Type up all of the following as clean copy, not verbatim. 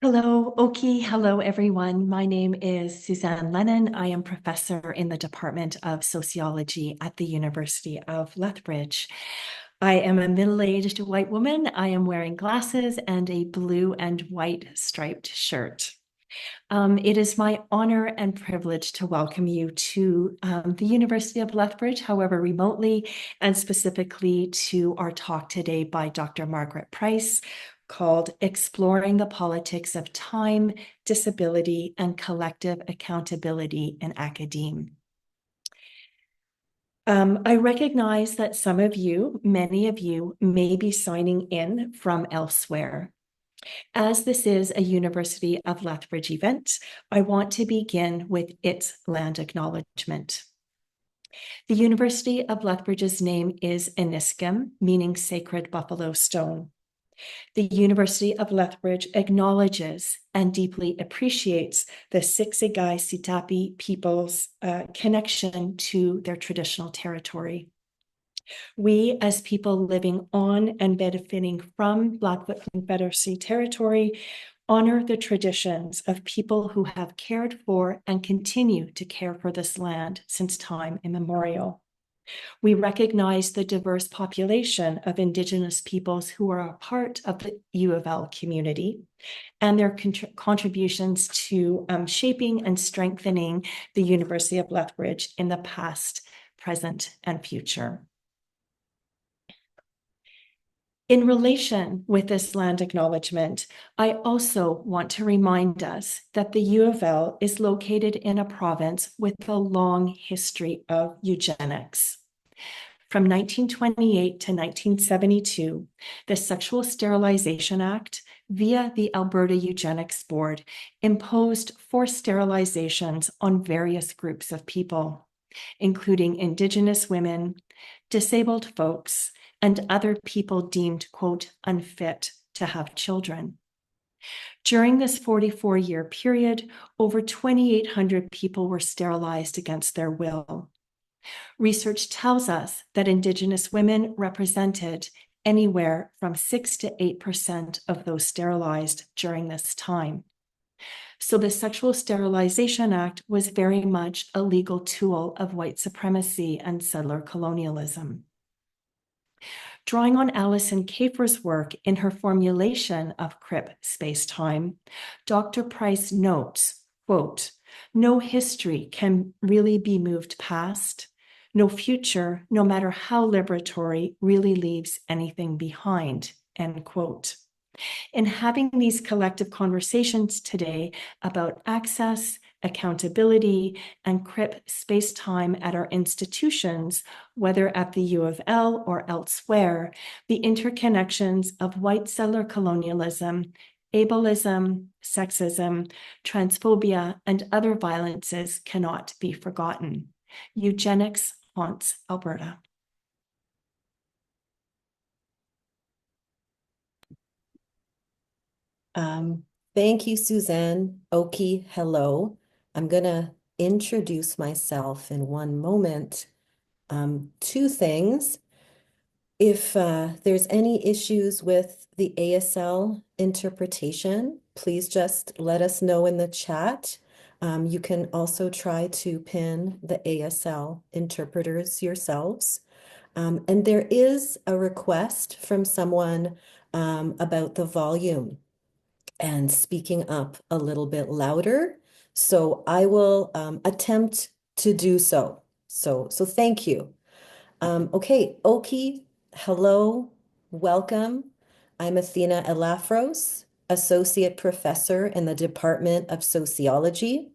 Hello, Oki. Hello, everyone. My name is Suzanne Lennon. I am professor in the Department of Sociology at the University of Lethbridge. I am a middle-aged white woman. I am wearing glasses and a blue and white striped shirt. It is my honor and privilege to welcome you to the University of Lethbridge, however remotely, and specifically to our talk today by Dr. Margaret Price called Exploring the Politics of Time, Disability, and Collective Accountability in Academe. I recognize that some of you, many of you, may be signing in from elsewhere. As this is a University of Lethbridge event, I want to begin with its land acknowledgement. The University of Lethbridge's name is Iniskim, meaning sacred buffalo stone. The University of Lethbridge acknowledges and deeply appreciates the Siksika Sitapi people's connection to their traditional territory. We, as people living on and benefiting from Blackfoot Confederacy territory, honor the traditions of people who have cared for and continue to care for this land since time immemorial. We recognize the diverse population of Indigenous peoples who are a part of the U of L community and their contributions to shaping and strengthening the University of Lethbridge in the past, present, and future. In relation with this land acknowledgement, I also want to remind us that the U of L is located in a province with a long history of eugenics. From 1928 to 1972, the Sexual Sterilization Act, via the Alberta Eugenics Board, imposed forced sterilizations on various groups of people, including Indigenous women, disabled folks, and other people deemed, quote, unfit to have children. During this 44-year period, over 2,800 people were sterilized against their will. Research tells us that Indigenous women represented anywhere from 6 to 8% of those sterilized during this time. So the Sexual Sterilization Act was very much a legal tool of white supremacy and settler colonialism. Drawing on Alison Kafer's work in her formulation of Crip Spacetime, Dr. Price notes, quote, no history can really be moved past. No future, no matter how liberatory, really leaves anything behind, end quote. In having these collective conversations today about access, accountability, and Crip spacetime at our institutions, whether at the U of L or elsewhere, the interconnections of white settler colonialism, ableism, sexism, transphobia, and other violences cannot be forgotten. Eugenics haunts Alberta. Thank you, Suzanne. Oki, hello. I'm going to introduce myself in one moment. Two things. If there's any issues with the ASL interpretation, please just let us know in the chat. You can also try to pin the ASL interpreters yourselves. And there is a request from someone about the volume and speaking up a little bit louder. So I will attempt to do so. So thank you. Okay, Oki, hello, welcome. I'm Athena Elafros, Associate Professor in the Department of Sociology.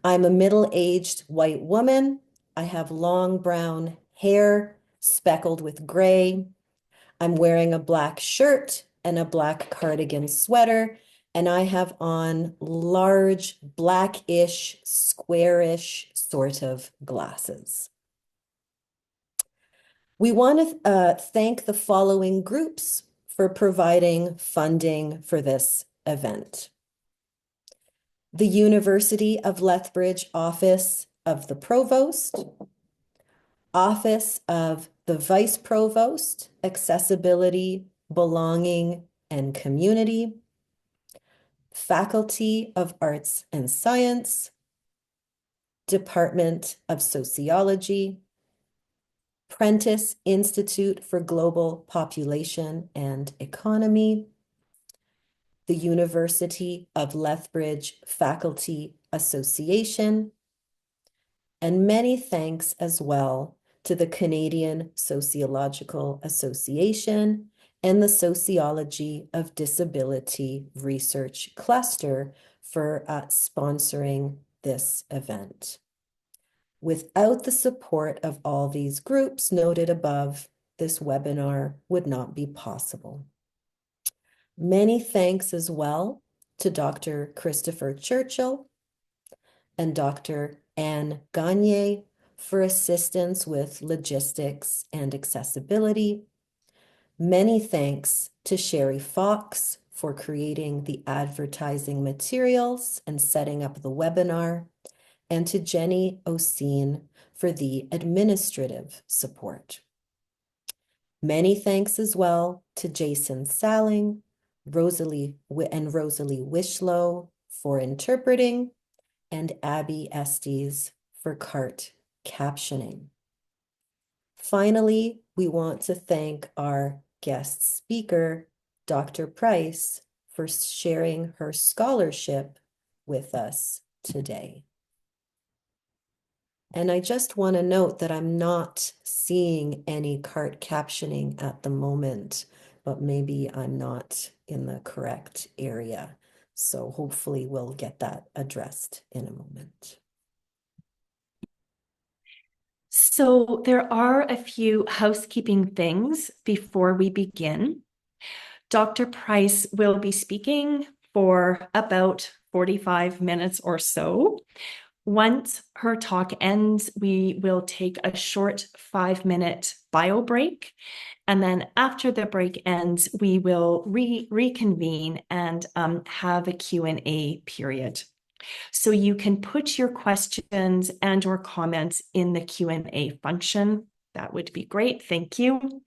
I'm a middle-aged white woman. I have long brown hair speckled with gray. I'm wearing a black shirt and a black cardigan sweater, and I have on large, blackish, squarish sort of glasses. We want to thank the following groups for providing funding for this event. The University of Lethbridge Office of the Provost, Office of the Vice Provost, Accessibility, Belonging, and Community, Faculty of Arts and Science, Department of Sociology, Prentice Institute for Global Population and Economy, the University of Lethbridge Faculty Association, and many thanks as well to the Canadian Sociological Association and the Sociology of Disability Research Cluster for sponsoring this event. Without the support of all these groups noted above, this webinar would not be possible. Many thanks as well to Dr. Christopher Churchill and Dr. Anne Gagne for assistance with logistics and accessibility. Many thanks to Sherry Fox for creating the advertising materials and setting up the webinar, and to Jenny Oseen for the administrative support. Many thanks as well to Jason Salling, Rosalie Wishlow for interpreting, and Abby Estes for cart captioning. Finally, we want to thank our guest speaker, Dr. Price, for sharing her scholarship with us today. And I just want to note that I'm not seeing any cart captioning at the moment, but maybe I'm not in the correct area. So hopefully we'll get that addressed in a moment. So there are a few housekeeping things before we begin. Dr. Price will be speaking for about 45 minutes or so. Once her talk ends, we will take a short 5-minute bio break. And then after the break ends, we will reconvene and have a Q&A period. So you can put your questions and or comments in the Q&A function. That would be great. Thank you.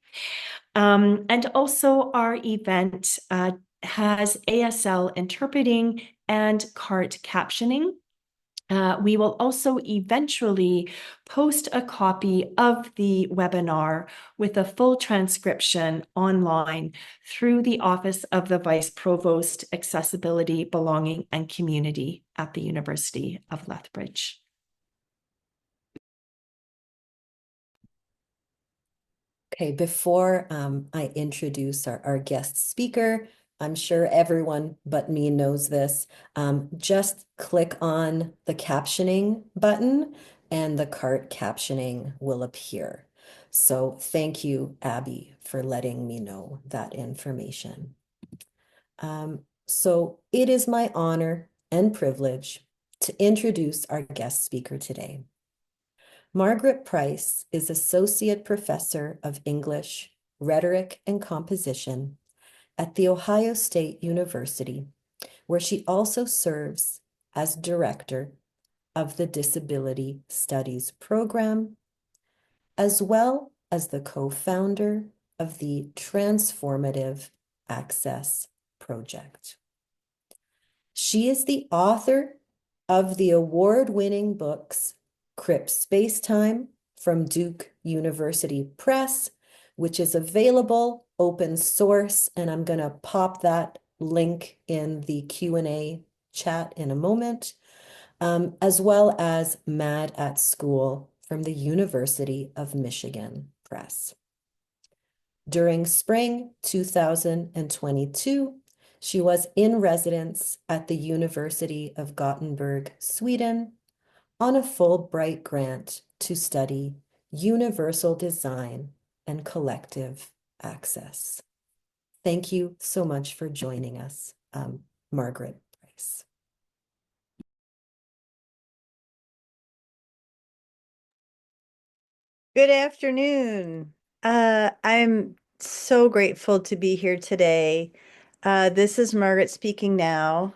And also our event has ASL interpreting and cart captioning. We will also eventually post a copy of the webinar with a full transcription online through the Office of the Vice Provost, Accessibility, Belonging, and Community at the University of Lethbridge. Okay, before I introduce our guest speaker, I'm sure everyone but me knows this. Just click on the captioning button and the cart captioning will appear. So thank you, Abby, for letting me know that information. So it is my honor and privilege to introduce our guest speaker today. Margaret Price is Associate Professor of English, Rhetoric, and Composition at The Ohio State University, where she also serves as Director of the Disability Studies Program, as well as the co-founder of the Transformative Access Project. She is the author of the award-winning books Crip Spacetime from Duke University Press, which is available open source, and I'm going to pop that link in the Q&A chat in a moment, as well as Mad at School from the University of Michigan Press. During spring 2022, she was in residence at the University of Gothenburg, Sweden, on a Fulbright grant to study universal design and collective access. Thank you so much for joining us, Margaret Price. Good afternoon. I'm so grateful to be here today. This is Margaret speaking now.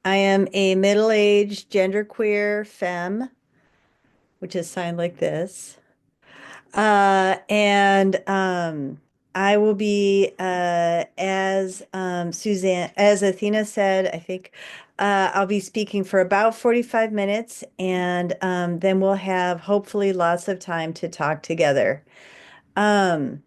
I am a middle-aged genderqueer femme, which is signed like this. And I will be, as Athena said, I think I'll be speaking for about 45 minutes, and then we'll have hopefully lots of time to talk together. Um,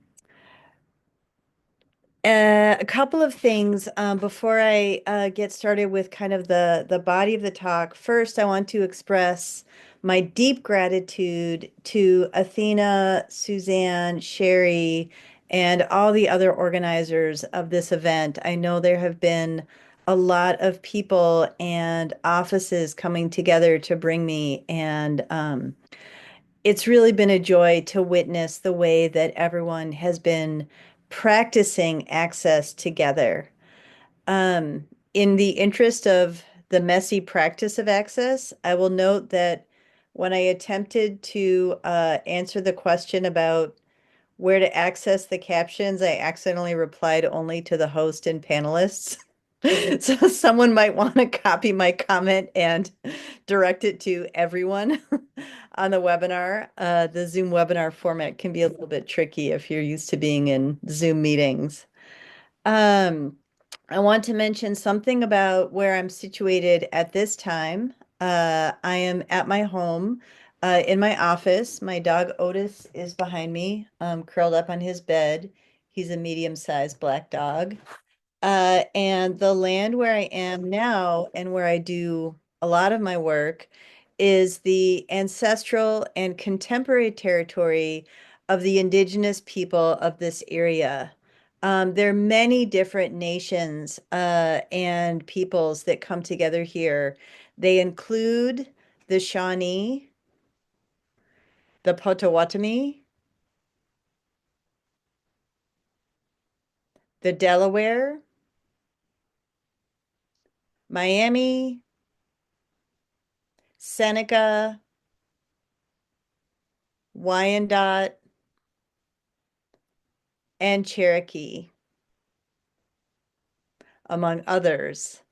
a couple of things before I get started with kind of the body of the talk. First, I want to express my deep gratitude to Athena, Suzanne, Sherry, and all the other organizers of this event. I know there have been a lot of people and offices coming together to bring me, and it's really been a joy to witness the way that everyone has been practicing access together. In the interest of the messy practice of access, I will note that when I attempted to answer the question about where to access the captions, I accidentally replied only to the host and panelists. So someone might want to copy my comment and direct it to everyone on the webinar. The Zoom webinar format can be a little bit tricky if you're used to being in Zoom meetings. Um, I want to mention something about where I'm situated at this time. I am at my home, in my office. My dog Otis is behind me, curled up on his bed. He's a medium-sized black dog. And the land where I am now and where I do a lot of my work is the ancestral and contemporary territory of the indigenous people of this area. There are many different nations and peoples that come together here. They include the Shawnee, the Potawatomi, the Delaware, Miami, Seneca, Wyandotte, and Cherokee, among others.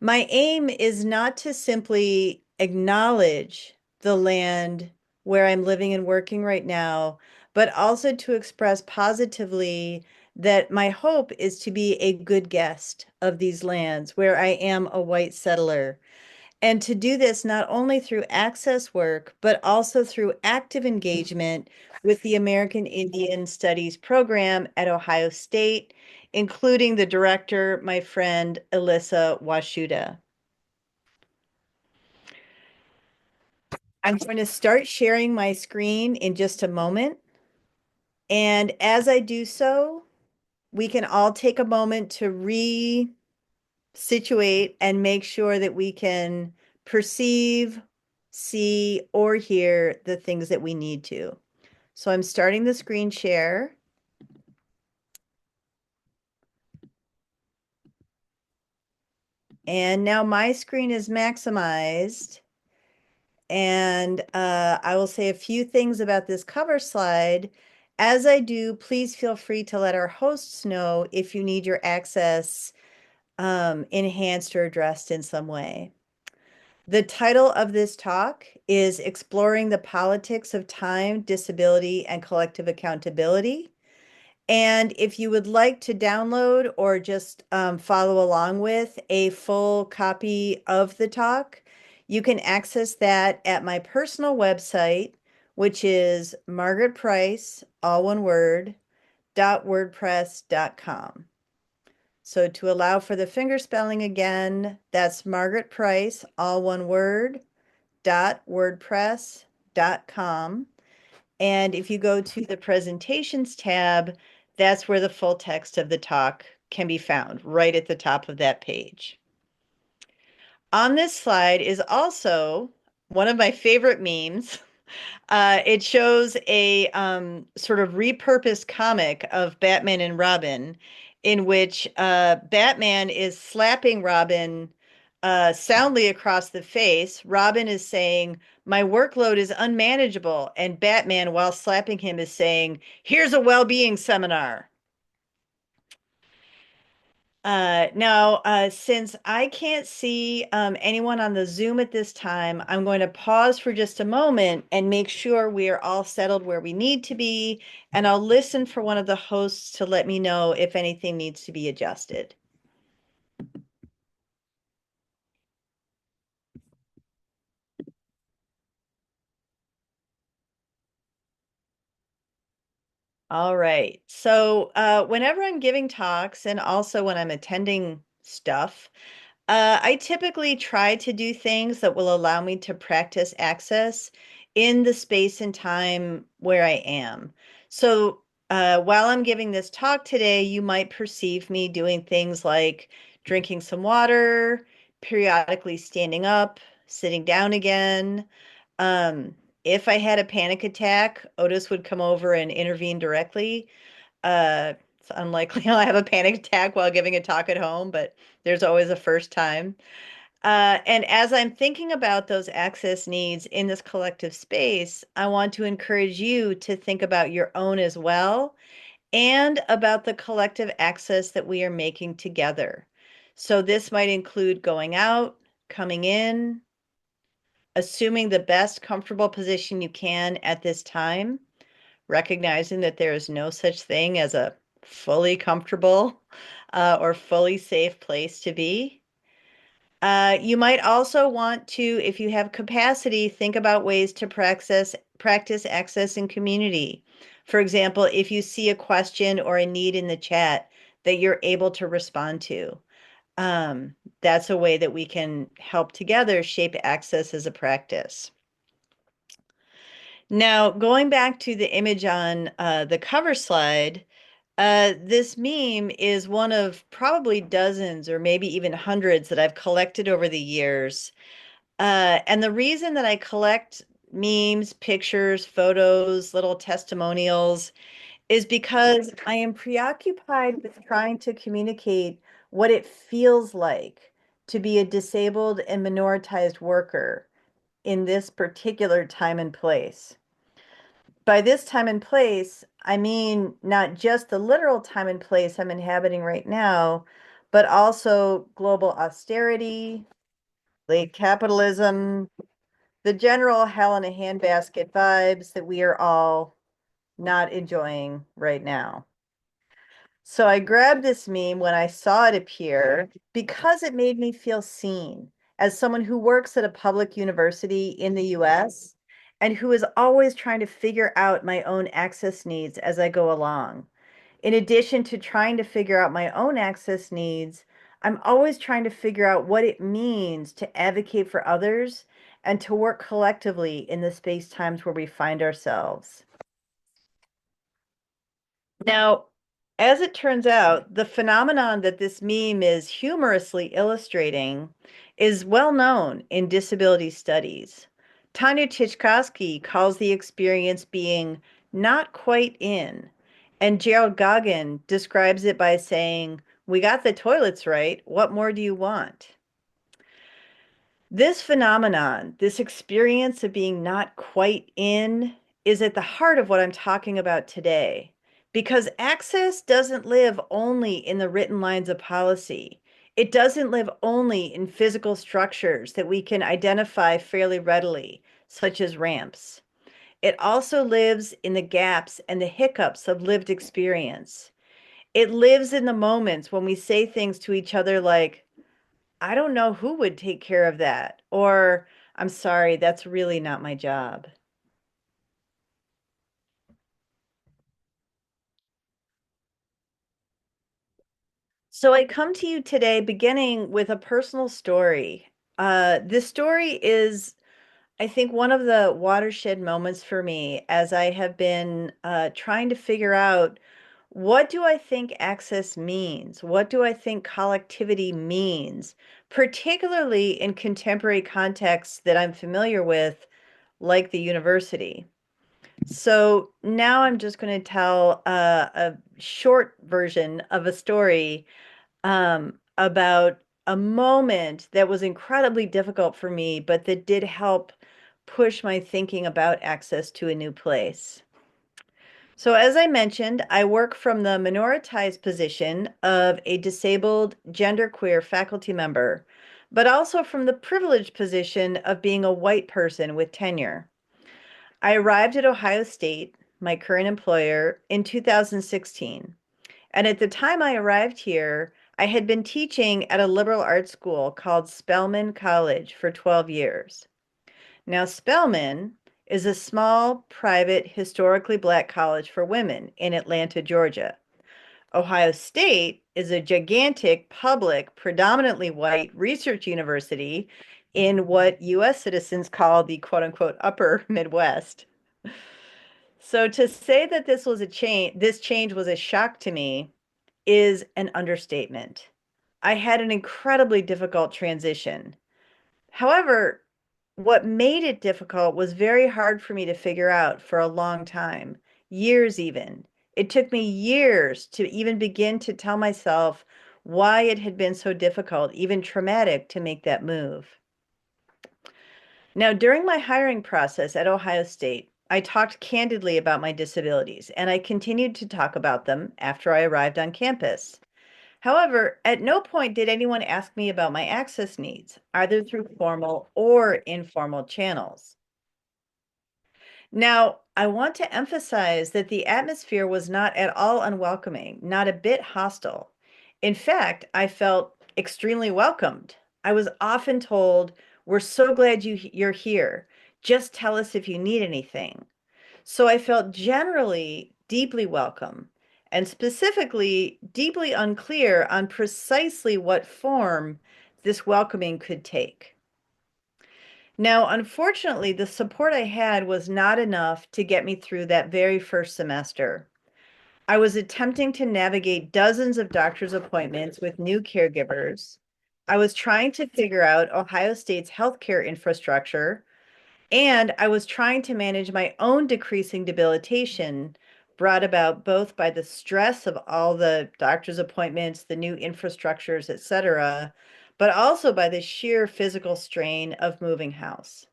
My aim is not to simply acknowledge the land where I'm living and working right now, but also to express positively that my hope is to be a good guest of these lands where I am a white settler. And to do this not only through access work, but also through active engagement with the American Indian Studies program at Ohio State, including the director, my friend, Alyssa Washuta. I'm going to start sharing my screen in just a moment. And as I do so, we can all take a moment to situate and make sure that we can perceive, see, or hear the things that we need to. So I'm starting the screen share. And now my screen is maximized. And I will say a few things about this cover slide. As I do, please feel free to let our hosts know if you need your access enhanced or addressed in some way. The title of this talk is Exploring the Politics of Time, Disability, and Collective Accountability. And if you would like to download or just follow along with a full copy of the talk, you can access that at my personal website, which is Margaret Price, all one word, .wordpress.com. So to allow for the fingerspelling again, that's Margaret Price, all one word, .wordpress.com. And if you go to the presentations tab, that's where the full text of the talk can be found, right at the top of that page. On this slide is also one of my favorite memes. It shows a sort of repurposed comic of Batman and Robin, in which Batman is slapping Robin soundly across the face. Robin is saying, "My workload is unmanageable," and Batman, while slapping him, is saying, "Here's a well-being seminar." Now, since I can't see anyone on the Zoom at this time, I'm going to pause for just a moment and make sure we are all settled where we need to be, and I'll listen for one of the hosts to let me know if anything needs to be adjusted. All right. So, whenever I'm giving talks and also when I'm attending stuff, I typically try to do things that will allow me to practice access in the space and time where I am. So, while I'm giving this talk today, you might perceive me doing things like drinking some water, periodically standing up, sitting down again. Um, if I had a panic attack, Otis would come over and intervene directly. It's unlikely I'll have a panic attack while giving a talk at home, but there's always a first time. And as I'm thinking about those access needs in this collective space, I want to encourage you to think about your own as well and about the collective access that we are making together. So this might include going out, coming in, assuming the best comfortable position you can at this time, recognizing that there is no such thing as a fully comfortable or fully safe place to be. You might also want to, if you have capacity, think about ways to practice access in community. For example, if you see a question or a need in the chat that you're able to respond to, that's a way that we can help together shape access as a practice. Now, going back to the image on the cover slide, this meme is one of probably dozens or maybe even hundreds that I've collected over the years. And the reason that I collect memes, pictures, photos, little testimonials is because I am preoccupied with trying to communicate what it feels like to be a disabled and minoritized worker in this particular time and place. By this time and place, I mean not just the literal time and place I'm inhabiting right now, but also global austerity, late capitalism, the general hell in a handbasket vibes that we are all not enjoying right now. So I grabbed this meme when I saw it appear because it made me feel seen as someone who works at a public university in the US and who is always trying to figure out my own access needs as I go along. In addition to trying to figure out my own access needs, I'm always trying to figure out what it means to advocate for others and to work collectively in the space times where we find ourselves. Now, as it turns out, the phenomenon that this meme is humorously illustrating is well known in disability studies. Tanya Tichkowski calls the experience being not quite in, and Gerald Goggin describes it by saying, "We got the toilets right. What more do you want?" This phenomenon, this experience of being not quite in, is at the heart of what I'm talking about today. Because access doesn't live only in the written lines of policy. It doesn't live only in physical structures that we can identify fairly readily, such as ramps. It also lives in the gaps and the hiccups of lived experience. It lives in the moments when we say things to each other like, I don't know who would take care of that. Or, I'm sorry, that's really not my job. So I come to you today beginning with a personal story. This story is, I think, one of the watershed moments for me as I have been trying to figure out what do I think access means? What do I think collectivity means, particularly in contemporary contexts that I'm familiar with, like the university. So now I'm just going to tell a short version of a story about a moment that was incredibly difficult for me, but that did help push my thinking about access to a new place. So as I mentioned, I work from the minoritized position of a disabled genderqueer faculty member, but also from the privileged position of being a white person with tenure. I arrived at Ohio State, my current employer, in 2016. And at the time I arrived here, I had been teaching at a liberal arts school called Spelman College for 12 years. Now, Spelman is a small, private, historically Black college for women in Atlanta, Georgia. Ohio State is a gigantic, public, predominantly white research university in what US citizens call the quote unquote upper Midwest. So to say that this change was a shock to me is an understatement. I had an incredibly difficult transition. However, what made it difficult was very hard for me to figure out for a long time, years even. It took me years to even begin to tell myself why it had been so difficult, even traumatic, to make that move. Now, during my hiring process at Ohio State, I talked candidly about my disabilities, and I continued to talk about them after I arrived on campus. However, at no point did anyone ask me about my access needs, either through formal or informal channels. Now, I want to emphasize that the atmosphere was not at all unwelcoming, not a bit hostile. In fact, I felt extremely welcomed. I was often told, "We're so glad you're here. Just tell us if you need anything." So I felt generally deeply welcome and specifically deeply unclear on precisely what form this welcoming could take. Now, unfortunately, the support I had was not enough to get me through that very first semester. I was attempting to navigate dozens of doctor's appointments with new caregivers. I was trying to figure out Ohio State's healthcare infrastructure, and I was trying to manage my own decreasing debilitation brought about both by the stress of all the doctor's appointments, the new infrastructures, etc., but also by the sheer physical strain of moving house.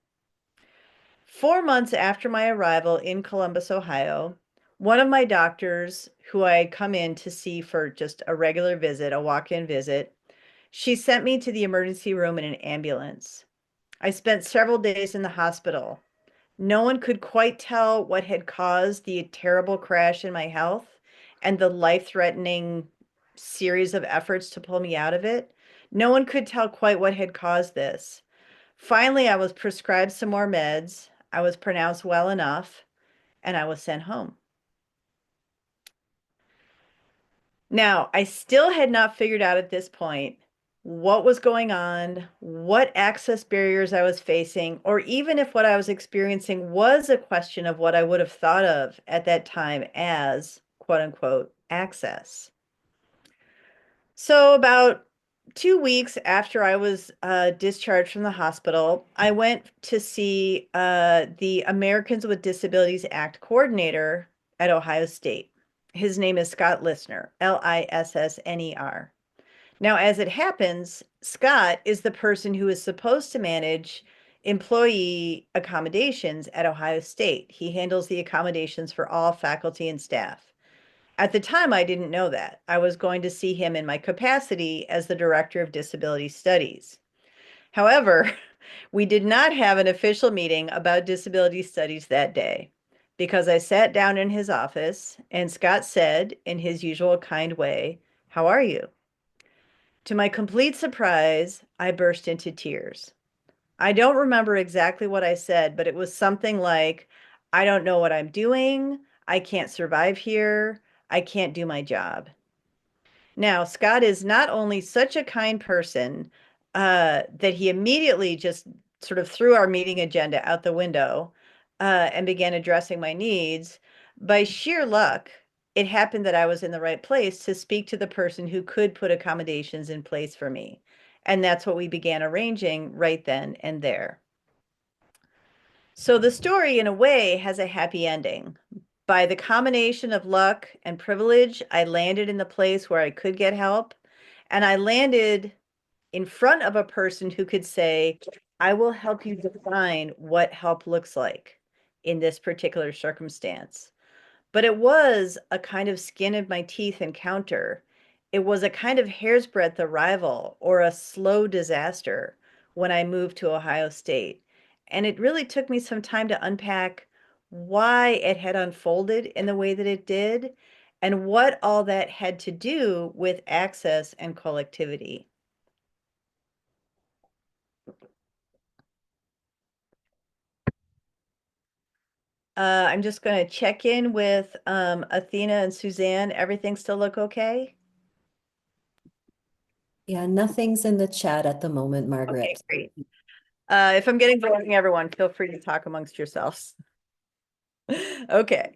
4 months after my arrival in Columbus, Ohio, one of my doctors, who I had come in to see for just a regular visit, a walk-in visit, she sent me to the emergency room in an ambulance. I spent several days in the hospital. No one could quite tell what had caused the terrible crash in my health and the life-threatening series of efforts to pull me out of it. No one could tell quite what had caused this. Finally, I was prescribed some more meds. I was pronounced well enough, and I was sent home. Now, I still had not figured out at this point what was going on, what access barriers I was facing, or even if what I was experiencing was a question of what I would have thought of at that time as quote unquote access. So, about 2 weeks after I was discharged from the hospital, I went to see the Americans with Disabilities Act coordinator at Ohio State. His name is Scott Lissner, Lissner. Now, as it happens, Scott is the person who is supposed to manage employee accommodations at Ohio State. He handles the accommodations for all faculty and staff. At the time, I didn't know that. I was going to see him in my capacity as the Director of Disability Studies. However, we did not have an official meeting about disability studies that day because I sat down in his office and Scott said, in his usual kind way, "How are you?" To my complete surprise, I burst into tears. I don't remember exactly what I said, but it was something like, "I don't know what I'm doing. I can't survive here. I can't do my job." Now, Scott is not only such a kind person that he immediately just sort of threw our meeting agenda out the window and began addressing my needs. By sheer luck, it happened that I was in the right place to speak to the person who could put accommodations in place for me. And that's what we began arranging right then and there. So the story, in a way, has a happy ending. By the combination of luck and privilege, I landed in the place where I could get help. And I landed in front of a person who could say, "I will help you define what help looks like in this particular circumstance." but it was a kind of skin of my teeth encounter. It was a kind of hair's breadth arrival or a slow disaster when I moved to Ohio State. And it really took me some time to unpack why it had unfolded in the way that it did and what all that had to do with access and collectivity. I'm just going to check in with Athena and Suzanne. Everything still look okay? Yeah, nothing's in the chat at the moment, Margaret. Okay, great. If I'm getting boring, everyone, feel free to talk amongst yourselves. Okay,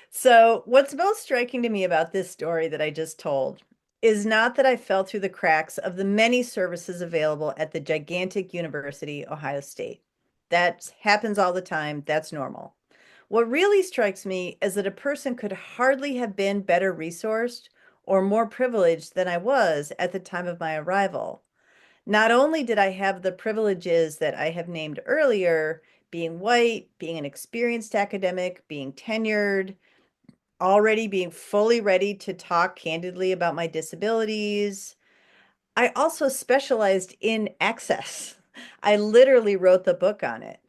so what's most striking to me about this story that I just told is not that I fell through the cracks of the many services available at the gigantic University, Ohio State. That happens all the time. That's normal. What really strikes me is that a person could hardly have been better resourced or more privileged than I was at the time of my arrival. Not only did I have the privileges that I have named earlier, being white, being an experienced academic, being tenured, already being fully ready to talk candidly about my disabilities, I also specialized in access. I literally wrote the book on it.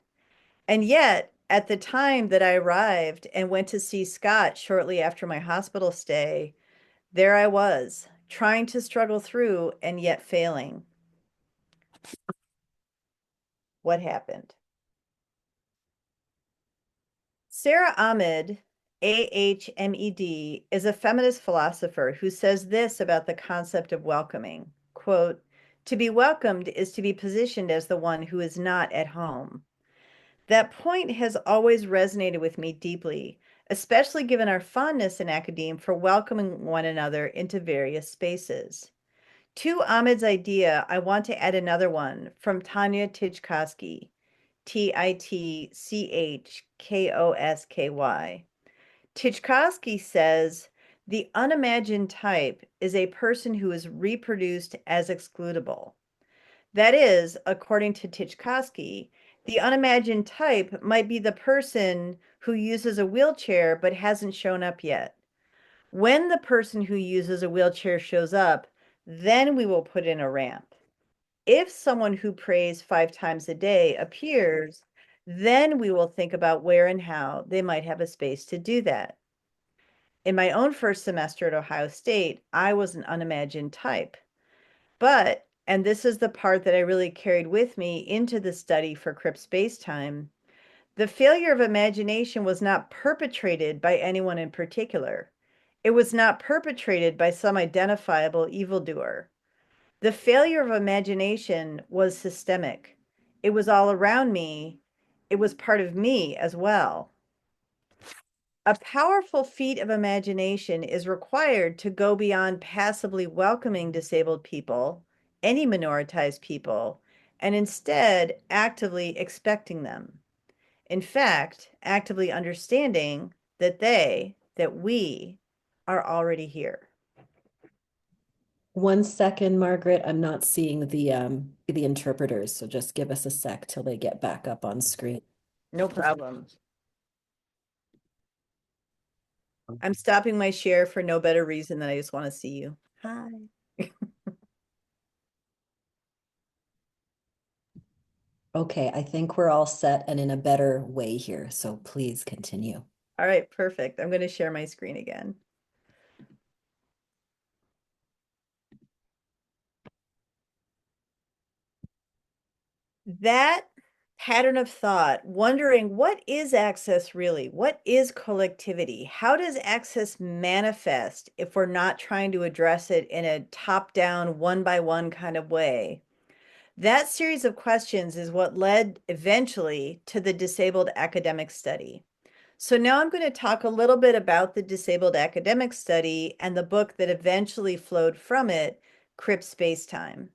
And yet, at the time that I arrived and went to see Scott shortly after my hospital stay, there I was, trying to struggle through and yet failing. What happened? Sarah Ahmed, Ahmed, is a feminist philosopher who says this about the concept of welcoming, quote, "To be welcomed is to be positioned as the one who is not at home." That point has always resonated with me deeply, especially given our fondness in academe for welcoming one another into various spaces. To Ahmed's idea, I want to add another one from Tanya Tijkowski, Titchkoski. Tijkowski says, the unimagined type is a person who is reproduced as excludable. That is, according to Tijkowski, the unimagined type might be the person who uses a wheelchair but hasn't shown up yet. When the person who uses a wheelchair shows up, then we will put in a ramp. If someone who prays 5 times a day appears, then we will think about where and how they might have a space to do that. In my own first semester at Ohio State, I was an unimagined type. But, and this is the part that I really carried with me into the study for Crip Spacetime, the failure of imagination was not perpetrated by anyone in particular. It was not perpetrated by some identifiable evildoer. The failure of imagination was systemic. It was all around me. It was part of me as well. A powerful feat of imagination is required to go beyond passively welcoming disabled people, any minoritized people, and instead actively expecting them. In fact, actively understanding that we are already here. 1 second, Margaret. I'm not seeing the interpreters, so just give us a sec till they get back up on screen. No problem. I'm stopping my share for no better reason than I just want to see you. Hi. Okay, I think we're all set and in a better way here, so please continue. All right, perfect. I'm going to share my screen again. That pattern of thought, wondering what is access really? What is collectivity? How does access manifest if we're not trying to address it in a top-down, one-by-one kind of way? That series of questions is what led eventually to the disabled academic study. So now I'm going to talk a little bit about the disabled academic study and the book that eventually flowed from it, Crip Spacetime.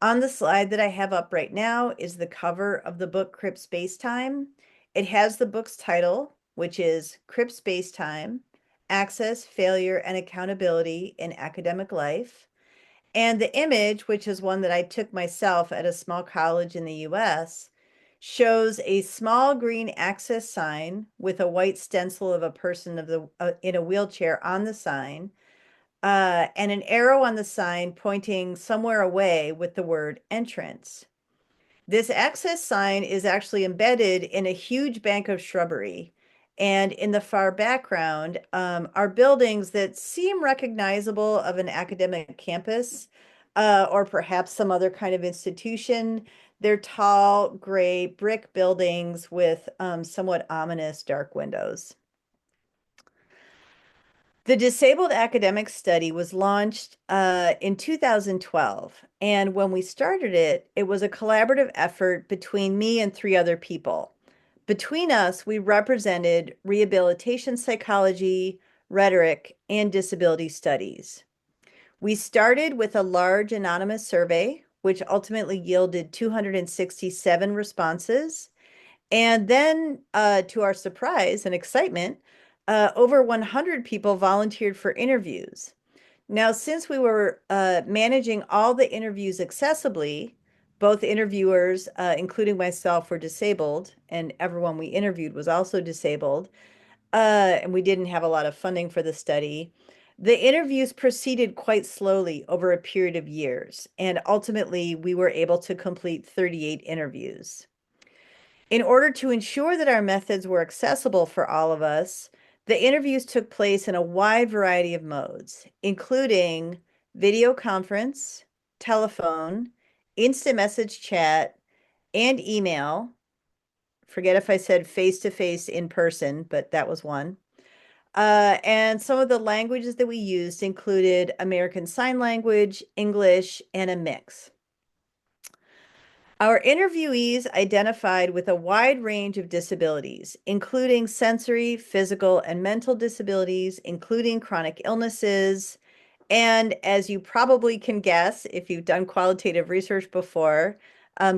On the slide that I have up right now is the cover of the book Crip Spacetime. It has the book's title, which is Crip Spacetime, Access, Failure, and Accountability in Academic Life. And the image, which is one that I took myself at a small college in the US, shows a small green access sign with a white stencil of a person in a wheelchair on the sign, and an arrow on the sign pointing somewhere away with the word entrance. This access sign is actually embedded in a huge bank of shrubbery. And in the far background are buildings that seem recognizable of an academic campus, or perhaps some other kind of institution. They're tall, gray brick buildings with somewhat ominous dark windows. The Disabled Academic Study was launched in 2012. And when we started it, it was a collaborative effort between me and 3 other people. Between us, we represented rehabilitation psychology, rhetoric, and disability studies. We started with a large anonymous survey, which ultimately yielded 267 responses. And then, to our surprise and excitement, over 100 people volunteered for interviews. Now, since we were managing all the interviews accessibly, both interviewers, including myself, were disabled, and everyone we interviewed was also disabled, and we didn't have a lot of funding for the study. The interviews proceeded quite slowly over a period of years, and ultimately we were able to complete 38 interviews. In order to ensure that our methods were accessible for all of us, the interviews took place in a wide variety of modes, including video conference, telephone, instant message chat, and email. Forget if I said face-to-face in person, but that was one. And some of the languages that we used included American Sign Language, English, and a mix. Our interviewees identified with a wide range of disabilities, including sensory, physical, and mental disabilities, including chronic illnesses. And as you probably can guess, if you've done qualitative research before,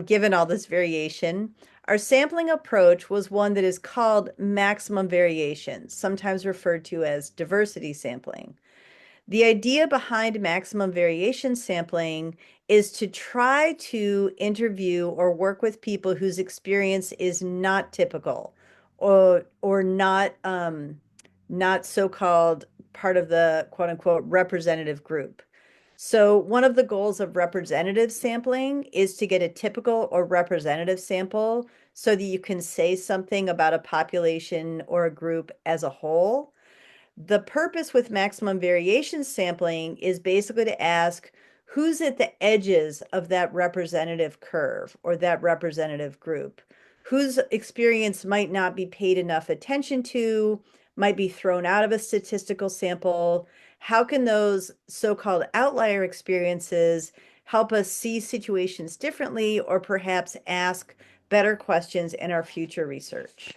given all this variation, our sampling approach was one that is called maximum variation, sometimes referred to as diversity sampling. The idea behind maximum variation sampling is to try to interview or work with people whose experience is not typical or not so-called part of the quote unquote representative group. So one of the goals of representative sampling is to get a typical or representative sample so that you can say something about a population or a group as a whole. The purpose with maximum variation sampling is basically to ask who's at the edges of that representative curve or that representative group, whose experience might not be paid enough attention to, might be thrown out of a statistical sample. How can those so-called outlier experiences help us see situations differently or perhaps ask better questions in our future research?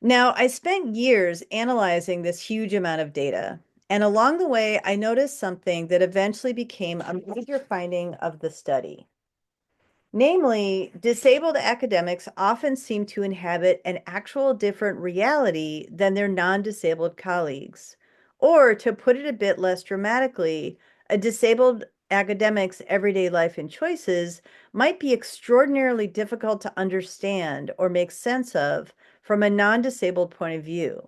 Now, I spent years analyzing this huge amount of data, and along the way, I noticed something that eventually became a major finding of the study. Namely, disabled academics often seem to inhabit an actual different reality than their non-disabled colleagues. Or, to put it a bit less dramatically, a disabled academic's everyday life and choices might be extraordinarily difficult to understand or make sense of from a non-disabled point of view.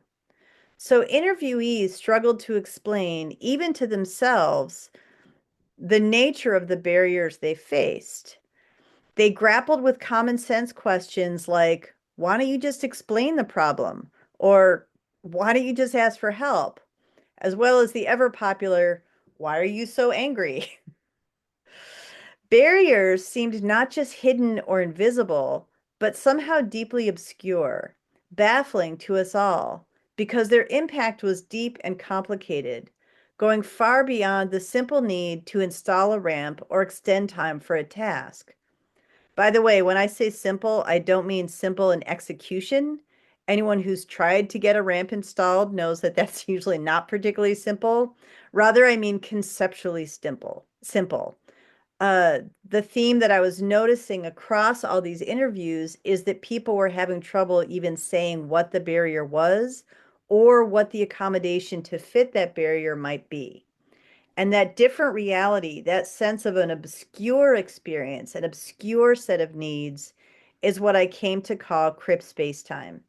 So interviewees struggled to explain, even to themselves, the nature of the barriers they faced. They grappled with common sense questions like, why don't you just explain the problem? Or why don't you just ask for help? As well as the ever popular, why are you so angry? Barriers seemed not just hidden or invisible, but somehow deeply obscure, baffling to us all, because their impact was deep and complicated, going far beyond the simple need to install a ramp or extend time for a task. By the way, when I say simple, I don't mean simple in execution. Anyone who's tried to get a ramp installed knows that that's usually not particularly simple. Rather, I mean conceptually simple. The theme that I was noticing across all these interviews is that people were having trouble even saying what the barrier was or what the accommodation to fit that barrier might be. And that different reality, that sense of an obscure experience, an obscure set of needs, is what I came to call Crip Spacetime.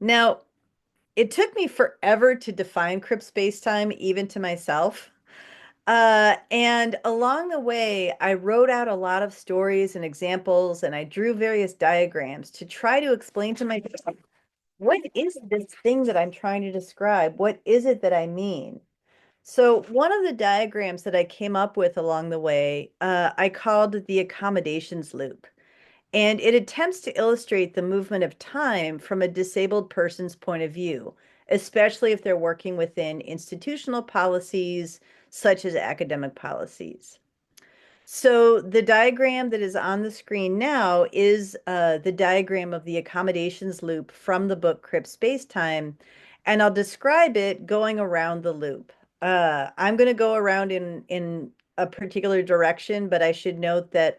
Now, it took me forever to define Crip Spacetime, even to myself. And along the way, I wrote out a lot of stories and examples, and I drew various diagrams to try to explain to myself, what is this thing that I'm trying to describe? What is it that I mean? So one of the diagrams that I came up with along the way, I called the accommodations loop. And it attempts to illustrate the movement of time from a disabled person's point of view, especially if they're working within institutional policies such as academic policies. So the diagram that is on the screen now is the diagram of the accommodations loop from the book Crip Spacetime, and I'll describe it going around the loop. I'm going to go around in a particular direction, but I should note that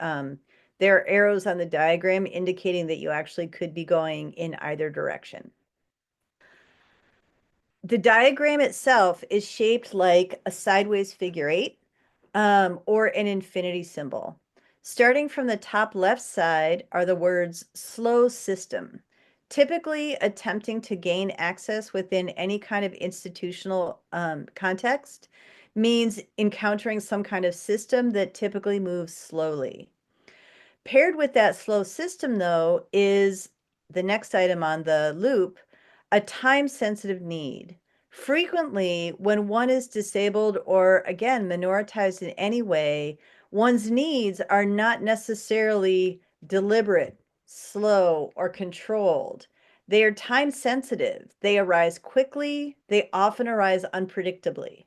there are arrows on the diagram indicating that you actually could be going in either direction. The diagram itself is shaped like a sideways figure eight or an infinity symbol. Starting from the top left side are the words slow system, typically attempting to gain access within any kind of institutional context means encountering some kind of system that typically moves slowly. Paired with that slow system, though, is the next item on the loop, a time-sensitive need. Frequently, when one is disabled or, again, minoritized in any way, one's needs are not necessarily deliberate, slow, or controlled. They are time-sensitive. They arise quickly. They often arise unpredictably.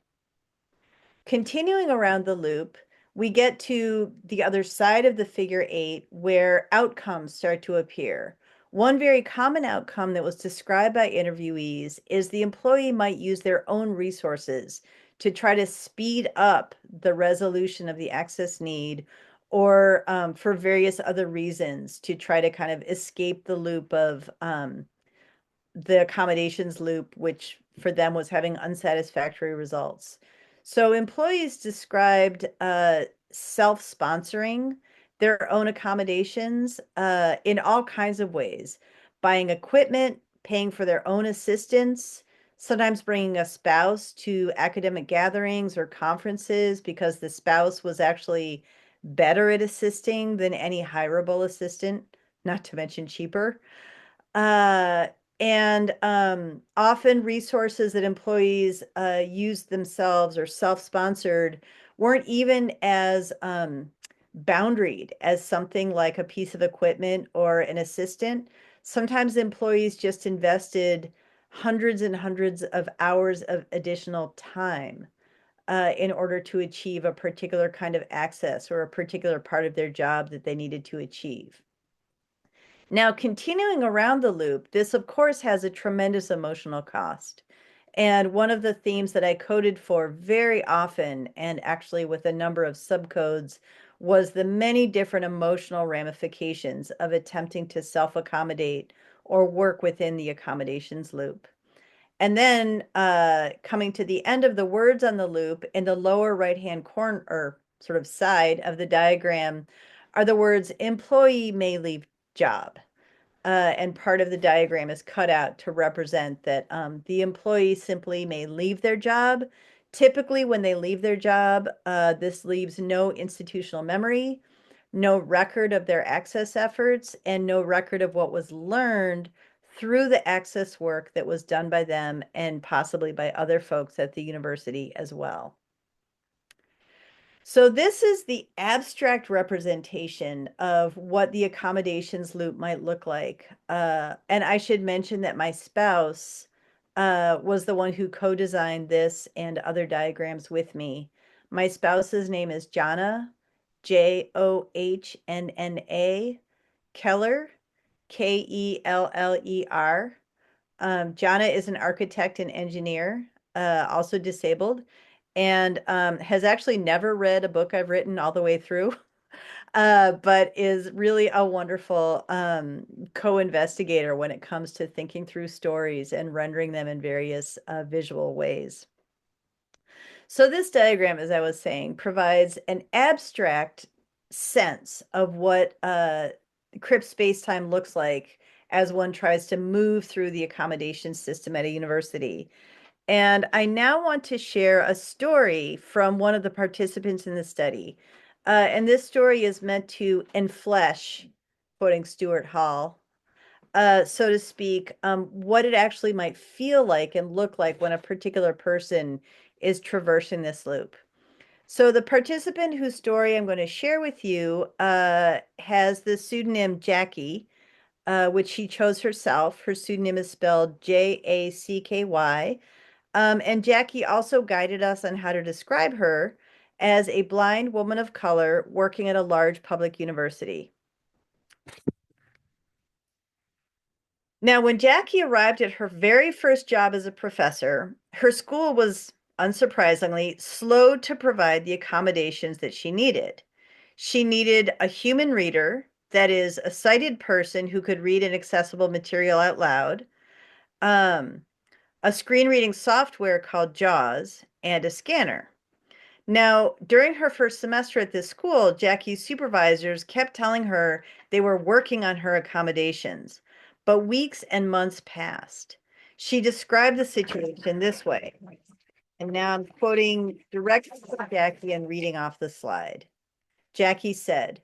Continuing around the loop, we get to the other side of the figure eight where outcomes start to appear. One very common outcome that was described by interviewees is the employee might use their own resources to try to speed up the resolution of the access need or for various other reasons to try to kind of escape the loop of the accommodations loop, which for them was having unsatisfactory results. So employees described self-sponsoring their own accommodations in all kinds of ways, buying equipment, paying for their own assistance, sometimes bringing a spouse to academic gatherings or conferences because the spouse was actually better at assisting than any hireable assistant, not to mention cheaper. Uh, and often resources that employees used themselves or self-sponsored weren't even as boundaried as something like a piece of equipment or an assistant. Sometimes employees just invested hundreds and hundreds of hours of additional time in order to achieve a particular kind of access or a particular part of their job that they needed to achieve. Now, continuing around the loop, this of course has a tremendous emotional cost. And one of the themes that I coded for very often, and actually with a number of subcodes, was the many different emotional ramifications of attempting to self-accommodate or work within the accommodations loop. And then coming to the end of the words on the loop in the lower right-hand corner or sort of side of the diagram are the words employee may leave job. And part of the diagram is cut out to represent that the employee simply may leave their job. Typically, when they leave their job, this leaves no institutional memory, no record of their access efforts, and no record of what was learned through the access work that was done by them and possibly by other folks at the university as well. So this is the abstract representation of what the accommodations loop might look like. And I should mention that my spouse was the one who co-designed this and other diagrams with me. My spouse's name is Jonna, Johnnna, Keller, Keller. Jonna is an architect and engineer, also disabled, and has actually never read a book I've written all the way through. but is really a wonderful co-investigator when it comes to thinking through stories and rendering them in various visual ways. So this diagram, as I was saying, provides an abstract sense of what Crip spacetime looks like as one tries to move through the accommodation system at a university. And I now want to share a story from one of the participants in the study. And this story is meant to enflesh, quoting Stuart Hall, so to speak, what it actually might feel like and look like when a particular person is traversing this loop. So the participant whose story I'm going to share with you has the pseudonym Jackie, which she chose herself. Her pseudonym is spelled Jacky. And Jackie also guided us on how to describe her as a blind woman of color working at a large public university. Now, when Jackie arrived at her very first job as a professor, her school was, unsurprisingly, slow to provide the accommodations that she needed. She needed a human reader, that is, a sighted person who could read an accessible material out loud, a screen reading software called JAWS, and a scanner. Now, during her first semester at this school, Jackie's supervisors kept telling her they were working on her accommodations, but weeks and months passed. She described the situation this way, and now I'm quoting directly from Jackie and reading off the slide. Jackie said,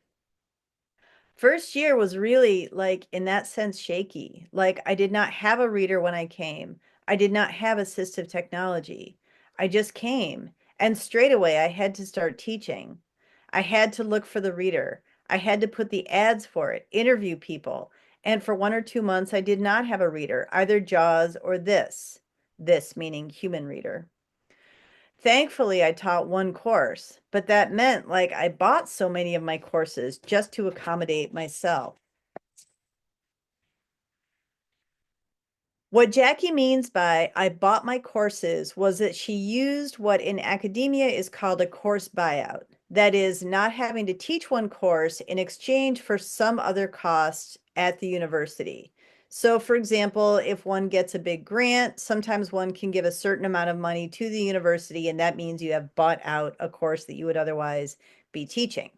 "First year was really, like, in that sense, shaky. Like, I did not have a reader when I came. I did not have assistive technology. I just came, and straight away I had to start teaching. I had to look for the reader. I had to put the ads for it, interview people. And for 1 or 2 months, I did not have a reader, either JAWS or this meaning human reader. Thankfully, I taught one course, but that meant like I bought so many of my courses just to accommodate myself." What Jackie means by "I bought my courses" was that she used what in academia is called a course buyout. That is, not having to teach one course in exchange for some other cost at the university. So, for example, if one gets a big grant, sometimes one can give a certain amount of money to the university, and that means you have bought out a course that you would otherwise be teaching.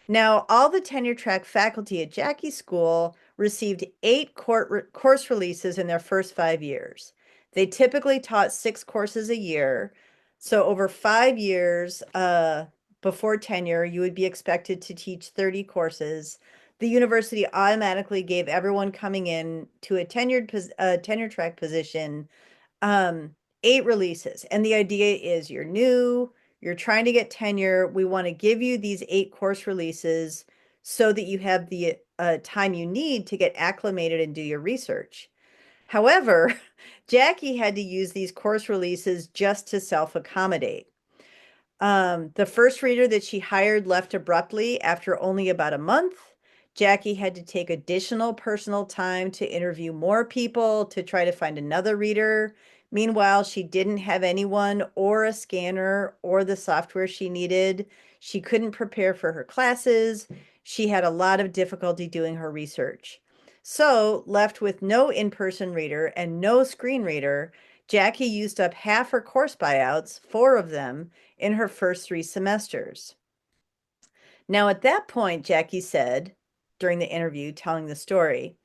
Now, all the tenure track faculty at Jackie's school received 8 course releases in their first 5 years. They typically taught 6 courses a year. So over 5 years before tenure, you would be expected to teach 30 courses. The university automatically gave everyone coming in to a tenure track position 8 releases. And the idea is you're new, you're trying to get tenure. We want to give you these 8 course releases so that you have the time you need to get acclimated and do your research. However, Jackie had to use these course releases just to self-accommodate. The first reader that she hired left abruptly after only about a month. Jackie had to take additional personal time to interview more people to try to find another reader. Meanwhile, she didn't have anyone or a scanner or the software she needed. She couldn't prepare for her classes. She had a lot of difficulty doing her research. So, left with no in-person reader and no screen reader, Jackie used up half her course buyouts, 4 of them, in her first 3 semesters. Now, at that point, Jackie said, during the interview, telling the story,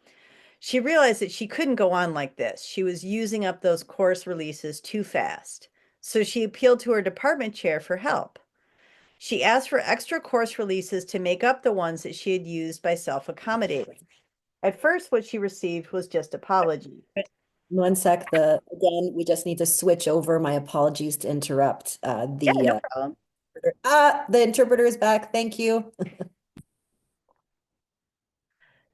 she realized that she couldn't go on like this. She was using up those course releases too fast. So she appealed to her department chair for help. She asked for extra course releases to make up the ones that she had used by self-accommodating. At first, what she received was just apology. One sec, again, we just need to switch over. My apologies to interrupt. Yeah, no problem. The interpreter is back. Thank you.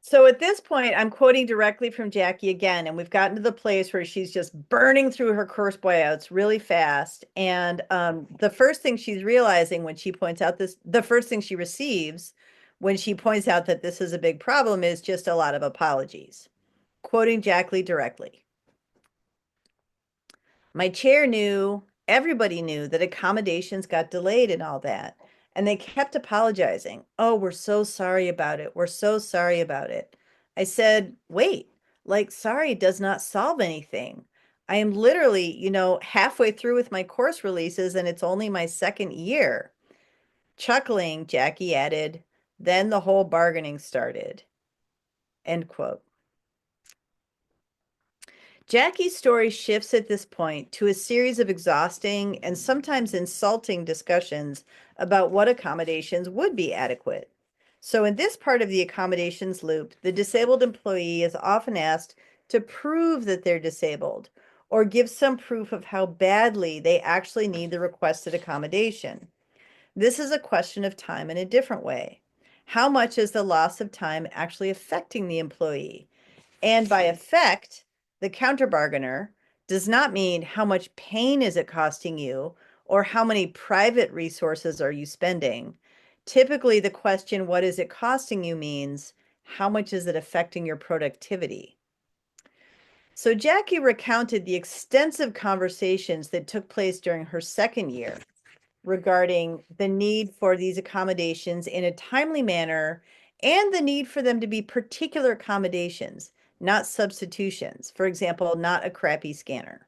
So at this point, I'm quoting directly from Jackie again, and we've gotten to the place where she's just burning through her course buyouts really fast. And the first thing she's realizing when she points out this, the first thing she receives when she points out that this is a big problem is just a lot of apologies. Quoting Jackie directly. "My chair knew, everybody knew that accommodations got delayed and all that. And they kept apologizing. Oh, we're so sorry about it. We're so sorry about it. I said, wait, like, sorry does not solve anything. I am literally, halfway through with my course releases and it's only my second year. Chuckling, Jackie added, then the whole bargaining started. End quote. Jackie's story shifts at this point to a series of exhausting and sometimes insulting discussions about what accommodations would be adequate. So in this part of the accommodations loop, the disabled employee is often asked to prove that they're disabled or give some proof of how badly they actually need the requested accommodation. This is a question of time in a different way. How much is the loss of time actually affecting the employee? And by effect, the counterbargainer does not mean how much pain is it costing you or how many private resources are you spending. Typically, the question, what is it costing you, means how much is it affecting your productivity? So Jackie recounted the extensive conversations that took place during her second year regarding the need for these accommodations in a timely manner and the need for them to be particular accommodations, not substitutions. For example, not a crappy scanner.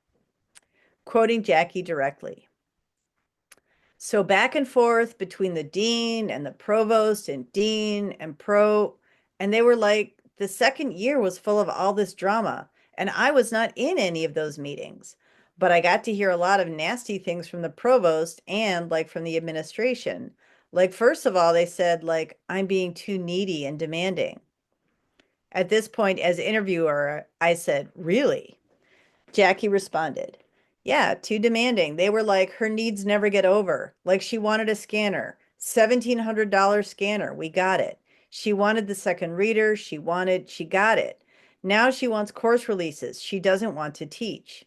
Quoting Jackie directly. So back and forth between the dean and the provost and dean and and they were like, the second year was full of all this drama, and I was not in any of those meetings. But I got to hear a lot of nasty things from the provost and like from the administration. Like, first of all, they said, like, I'm being too needy and demanding. At this point, as interviewer, I said, really? Jackie responded, yeah, too demanding. They were like, her needs never get over. Like, she wanted a scanner, $1,700 scanner. We got it. She wanted the second reader. She got it. Now she wants course releases. She doesn't want to teach.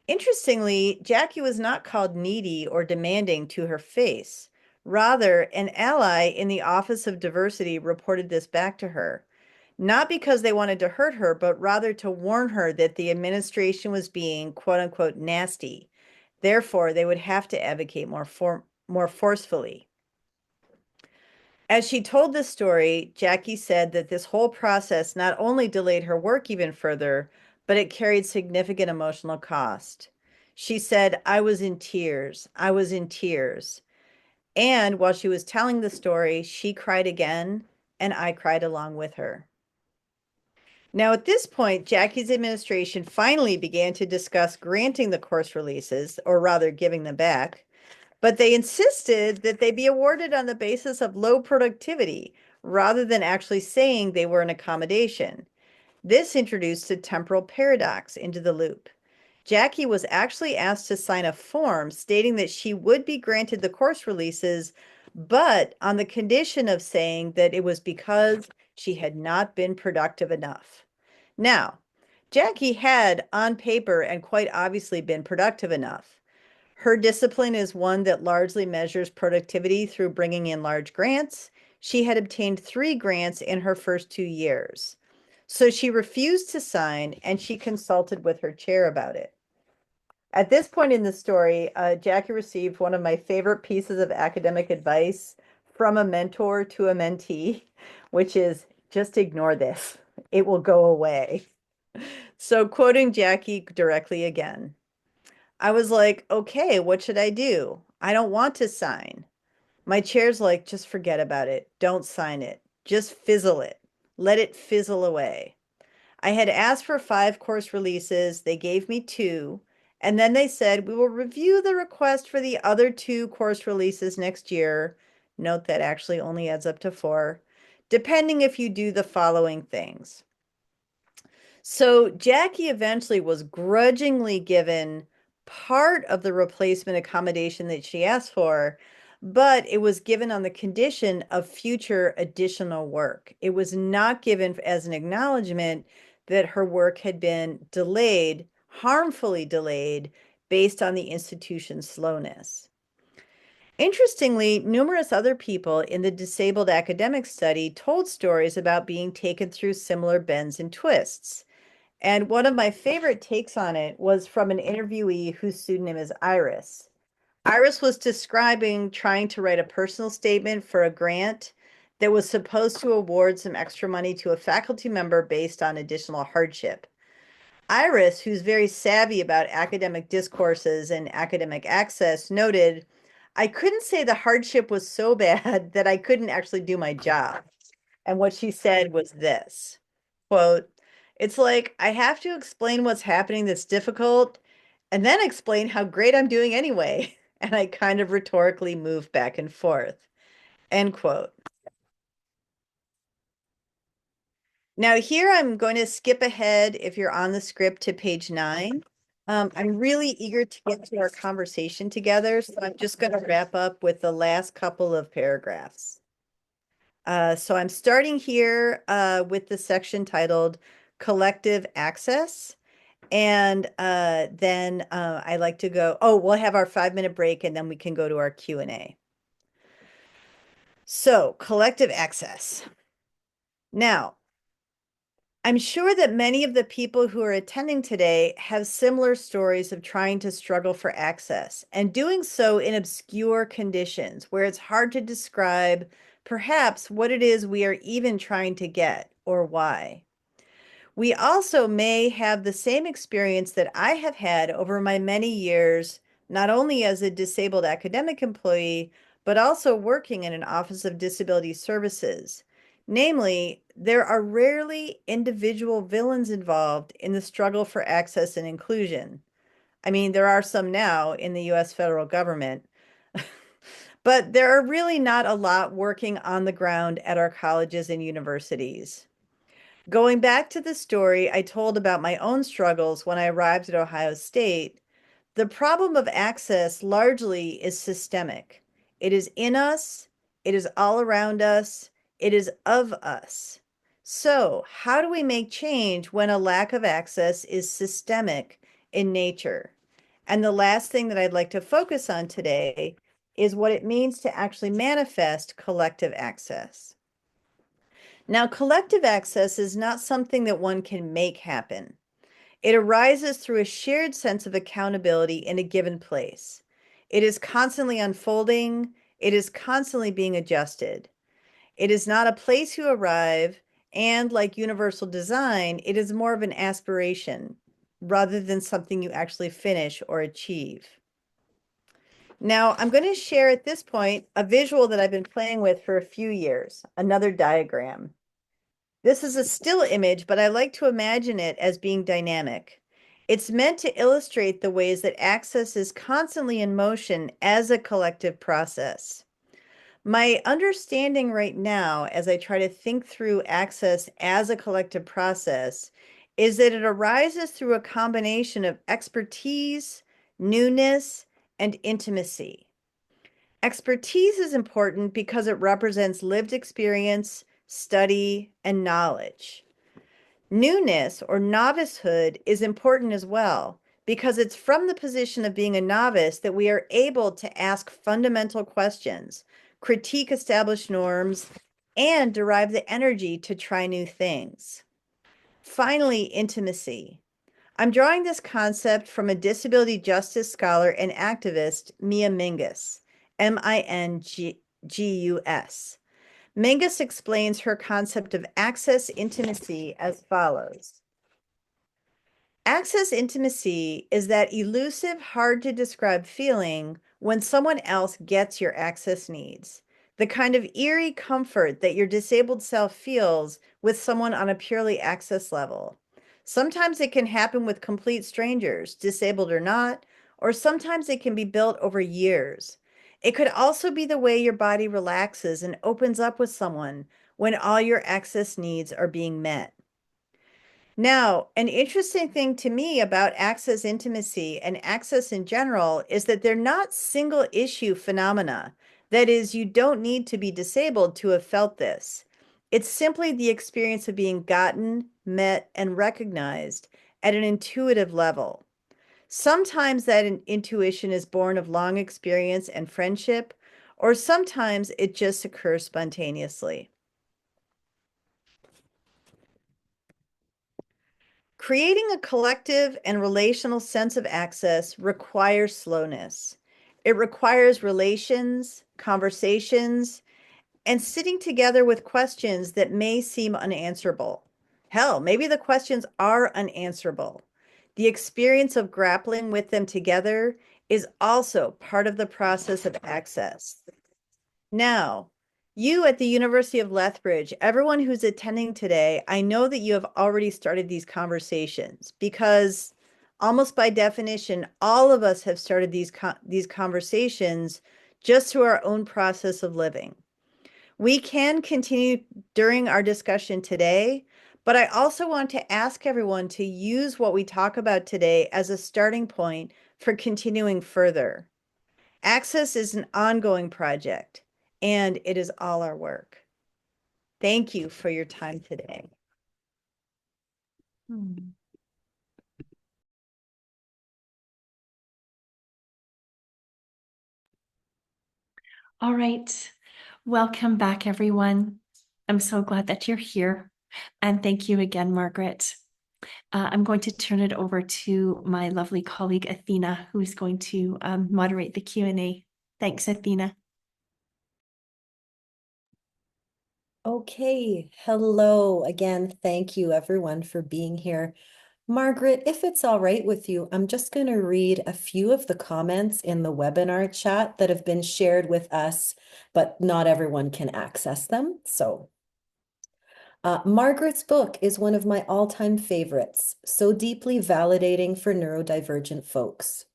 Interestingly, Jackie was not called needy or demanding to her face. Rather, an ally in the Office of Diversity reported this back to her, not because they wanted to hurt her, but rather to warn her that the administration was being quote unquote nasty. Therefore, they would have to advocate more forcefully. As she told this story, Jackie said that this whole process not only delayed her work even further, but it carried significant emotional cost. She said, I was in tears. I was in tears. And while she was telling the story, she cried again, and I cried along with her. Now, at this point, Jackie's administration finally began to discuss granting the course releases, or rather giving them back, but they insisted that they be awarded on the basis of low productivity rather than actually saying they were an accommodation. This introduced a temporal paradox into the loop. Jackie was actually asked to sign a form stating that she would be granted the course releases, but on the condition of saying that it was because she had not been productive enough. Now, Jackie had on paper and quite obviously been productive enough. Her discipline is one that largely measures productivity through bringing in large grants. She had obtained 3 grants in her first 2 years. So she refused to sign and she consulted with her chair about it. At this point in the story, Jackie received one of my favorite pieces of academic advice from a mentor to a mentee, which is just ignore this. It will go away. So quoting Jackie directly again, I was like, okay, what should I do? I don't want to sign. My chair's like, just forget about it. Don't sign it. Just fizzle it. Let it fizzle away. I had asked for 5 course releases. They gave me 2. And then they said, we will review the request for the other 2 course releases next year. Note that actually only adds up to 4, depending if you do the following things. So Jackie eventually was grudgingly given part of the replacement accommodation that she asked for, but it was given on the condition of future additional work. It was not given as an acknowledgement that her work had been delayed, harmfully delayed, based on the institution's slowness. Interestingly, numerous other people in the disabled academic study told stories about being taken through similar bends and twists. And one of my favorite takes on it was from an interviewee whose pseudonym is Iris. Iris was describing trying to write a personal statement for a grant that was supposed to award some extra money to a faculty member based on additional hardship. Iris, who's very savvy about academic discourses and academic access, noted, I couldn't say the hardship was so bad that I couldn't actually do my job. And what she said was this, quote, it's like I have to explain what's happening that's difficult and then explain how great I'm doing anyway. And I kind of rhetorically move back and forth, end quote. Now here I'm going to skip ahead if you're on the script to page 9. I'm really eager to get to our conversation together, so I'm just going to wrap up with the last couple of paragraphs. So I'm starting here with the section titled Collective Access. And then I like to go, we'll have our 5-minute break and then we can go to our Q&A. So collective access. Now, I'm sure that many of the people who are attending today have similar stories of trying to struggle for access and doing so in obscure conditions where it's hard to describe perhaps what it is we are even trying to get or why. We also may have the same experience that I have had over my many years, not only as a disabled academic employee, but also working in an Office of Disability Services. Namely, there are rarely individual villains involved in the struggle for access and inclusion. I mean, there are some now in the US federal government, but there are really not a lot working on the ground at our colleges and universities. Going back to the story I told about my own struggles when I arrived at Ohio State, the problem of access largely is systemic. It is in us, it is all around us, it is of us. So, how do we make change when a lack of access is systemic in nature? And the last thing that I'd like to focus on today is what it means to actually manifest collective access. Now, collective access is not something that one can make happen. It arises through a shared sense of accountability in a given place. It is constantly unfolding. It is constantly being adjusted. It is not a place you arrive, and like universal design, it is more of an aspiration rather than something you actually finish or achieve. Now, I'm going to share at this point a visual that I've been playing with for a few years, another diagram. This is a still image, but I like to imagine it as being dynamic. It's meant to illustrate the ways that access is constantly in motion as a collective process. My understanding right now, as I try to think through access as a collective process, is that it arises through a combination of expertise, newness, and intimacy. Expertise is important because it represents lived experience, study, and knowledge. Newness or novicehood is important as well because it's from the position of being a novice that we are able to ask fundamental questions, critique established norms, and derive the energy to try new things. Finally, intimacy. I'm drawing this concept from a disability justice scholar and activist, Mia Mingus, Mingus. Mingus explains her concept of access intimacy as follows. Access intimacy is that elusive, hard to describe feeling when someone else gets your access needs. The kind of eerie comfort that your disabled self feels with someone on a purely access level. Sometimes it can happen with complete strangers, disabled or not, or sometimes it can be built over years. It could also be the way your body relaxes and opens up with someone when all your access needs are being met. Now, an interesting thing to me about access intimacy and access in general is that they're not single issue phenomena. That is, you don't need to be disabled to have felt this. It's simply the experience of being gotten, met, and recognized at an intuitive level. Sometimes that intuition is born of long experience and friendship, or sometimes it just occurs spontaneously. Creating a collective and relational sense of access requires slowness. It requires relations, conversations, and sitting together with questions that may seem unanswerable. Hell, maybe the questions are unanswerable. The experience of grappling with them together is also part of the process of access. Now, you at the University of Lethbridge, everyone who's attending today, I know that you have already started these conversations because almost by definition, all of us have started these conversations just through our own process of living. We can continue during our discussion today, but I also want to ask everyone to use what we talk about today as a starting point for continuing further. Access is an ongoing project, and it is all our work. Thank you for your time today. All right. Welcome back, everyone. I'm so glad that you're here. And thank you again, Margaret. I'm going to turn it over to my lovely colleague, Athena, who's going to moderate the Q&A. Thanks, Athena. Okay, hello again. Thank you everyone for being here. Margaret, if it's all right with you, I'm just going to read a few of the comments in the webinar chat that have been shared with us, but not everyone can access them. So Margaret's book is one of my all-time favorites, so deeply validating for neurodivergent folks.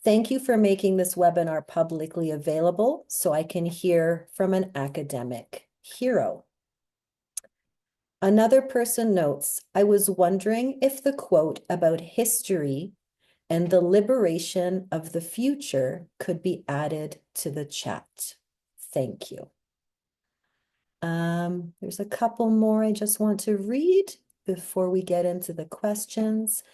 Thank you for making this webinar publicly available so I can hear from an academic hero. Another person notes, I was wondering if the quote about history and the liberation of the future could be added to the chat. Thank you. There's a couple more I just want to read before we get into the questions.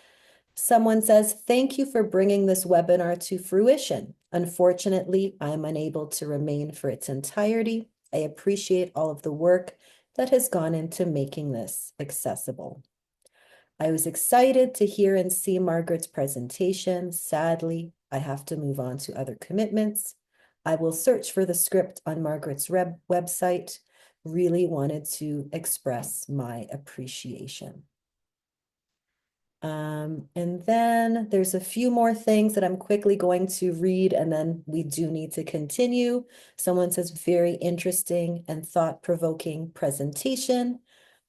Someone says, thank you for bringing this webinar to fruition. Unfortunately, I'm unable to remain for its entirety. I appreciate all of the work that has gone into making this accessible. I was excited to hear and see Margaret's presentation. Sadly, I have to move on to other commitments. I will search for the script on Margaret's website. Really wanted to express my appreciation. And then there's a few more things that I'm quickly going to read, and then we do need to continue. Someone says, very interesting and thought-provoking presentation.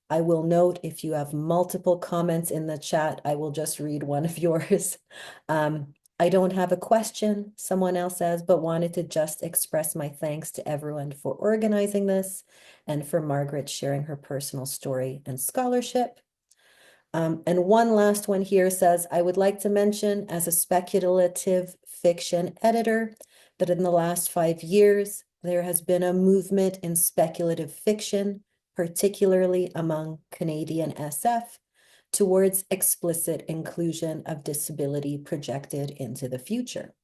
I will note if you have multiple comments in the chat, I will just read one of yours. I don't have a question, someone else says, but wanted to just express my thanks to everyone for organizing this and for Margaret sharing her personal story and scholarship. And one last one here says, I would like to mention as a speculative fiction editor that in the last 5 years, there has been a movement in speculative fiction, particularly among Canadian SF, towards explicit inclusion of disability projected into the future.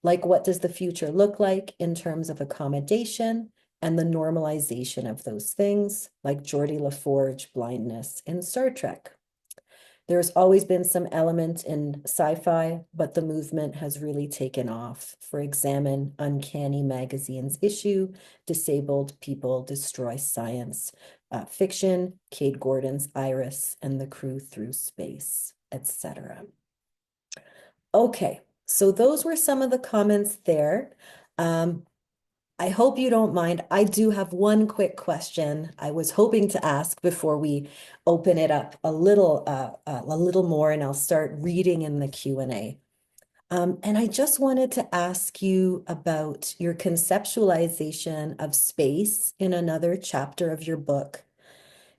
Like, what does the future look like in terms of accommodation and the normalization of those things, like Geordie LaForge blindness in Star Trek? There's always been some element in sci-fi, but the movement has really taken off. For examine Uncanny Magazine's issue, Disabled People Destroy Science, fiction, Cade Gordon's Iris and the Crew Through Space, etc. Okay, so those were some of the comments there. I hope you don't mind. I do have one quick question I was hoping to ask before we open it up a little more, and I'll start reading in the Q&A. And I just wanted to ask you about your conceptualization of space in another chapter of your book.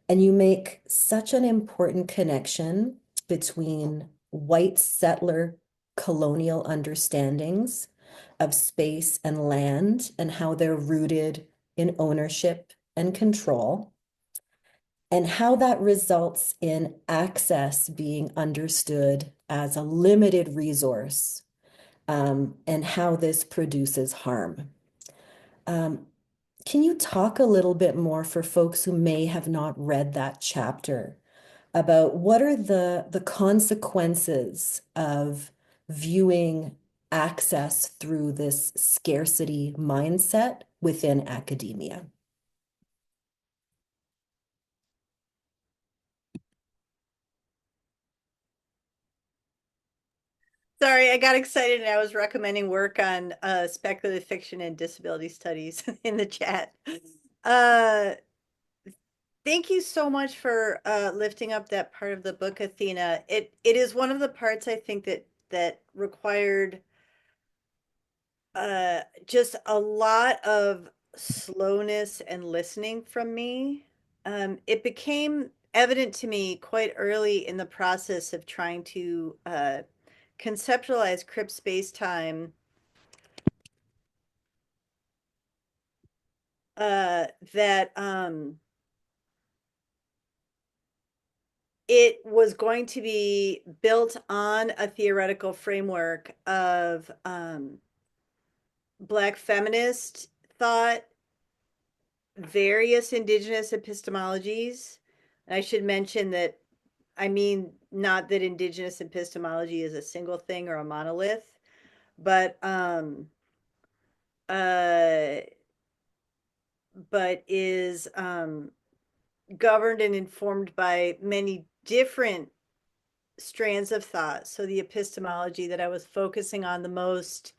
And you make such an important connection between white settler colonial understandings of space and land and how they're rooted in ownership and control, and how that results in access being understood as a limited resource, and how this produces harm. Can you talk a little bit more for folks who may have not read that chapter about what are the consequences of viewing access through this scarcity mindset within academia. Sorry, I got excited and I was recommending work on speculative fiction and disability studies in the chat. Thank you so much for lifting up that part of the book, Athena. It is one of the parts I think that required just a lot of slowness and listening from me. It became evident to me quite early in the process of trying to conceptualize Crip Spacetime that it was going to be built on a theoretical framework of Black feminist thought, various indigenous epistemologies. And I should mention that I mean not that indigenous epistemology is a single thing or a monolith, but uh is governed and informed by many different strands of thought. So the epistemology that I was focusing on the most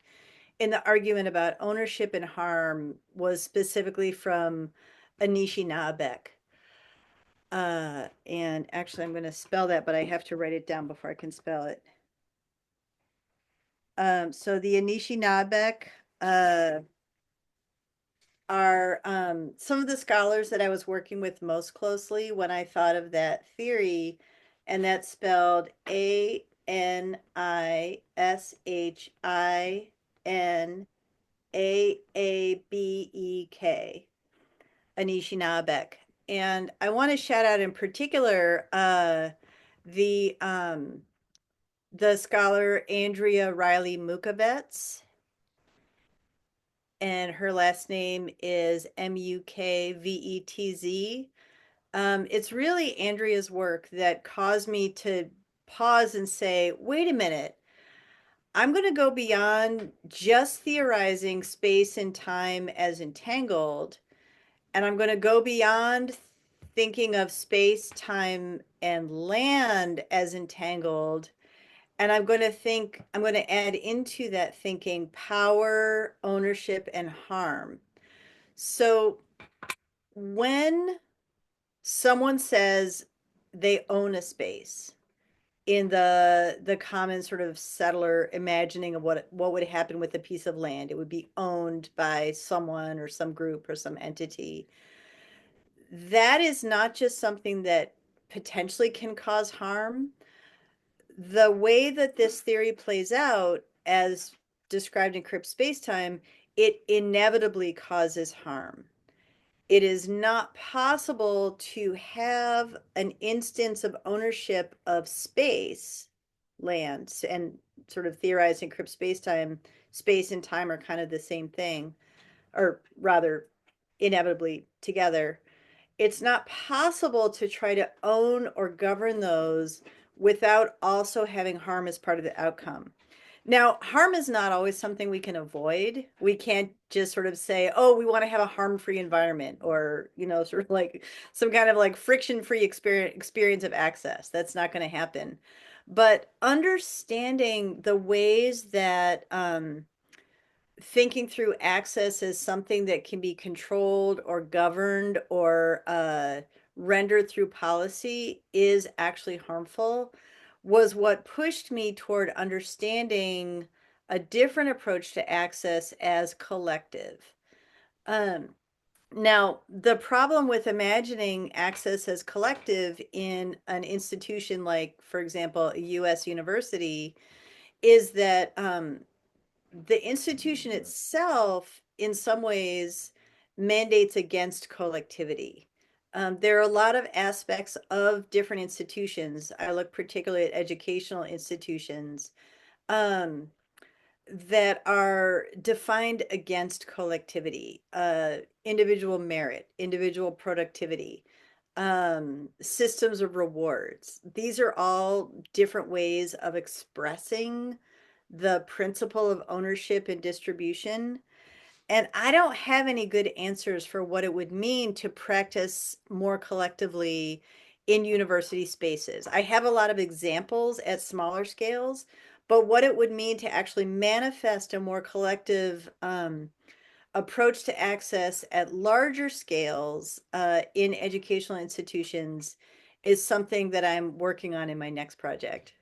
in the argument about ownership and harm was specifically from Anishinaabe. And actually I'm going to spell that, but I have to write it down before I can spell it. So the Anishinaabe are some of the scholars that I was working with most closely when I thought of that theory, and that's spelled Anishinaabeek, Anishinaabe. And I want to shout out in particular the scholar Andrea Riley Mukovets, and her last name is Mukvetz. It's really Andrea's work that caused me to pause and say, wait a minute, I'm going to go beyond just theorizing space and time as entangled, and I'm going to go beyond thinking of space, time, and land as entangled. And I'm going to add into that thinking power, ownership, and harm. So when someone says they own a space in the common sort of settler imagining of what would happen with a piece of land, it would be owned by someone or some group or some entity. That is not just something that potentially can cause harm. The way that this theory plays out, as described in Crip Spacetime, it inevitably causes harm. It is not possible to have an instance of ownership of space, land, and sort of theorizing Crip Spacetime, space and time are kind of the same thing, or rather, inevitably together. It's not possible to try to own or govern those without also having harm as part of the outcome. Now, harm is not always something we can avoid. We can't just sort of say, oh, we want to have a harm-free environment, or, sort of like some kind of like friction-free experience of access. That's not going to happen. But understanding the ways that thinking through access as something that can be controlled or governed or rendered through policy is actually harmful was what pushed me toward understanding a different approach to access as collective. Now, the problem with imagining access as collective in an institution like, for example, a US university is that the institution itself, in some ways, mandates against collectivity. There are a lot of aspects of different institutions. I look particularly at educational institutions that are defined against collectivity, individual merit, individual productivity, systems of rewards. These are all different ways of expressing the principle of ownership and distribution. And I don't have any good answers for what it would mean to practice more collectively in university spaces. I have a lot of examples at smaller scales, but what it would mean to actually manifest a more collective approach to access at larger scales in educational institutions is something that I'm working on in my next project.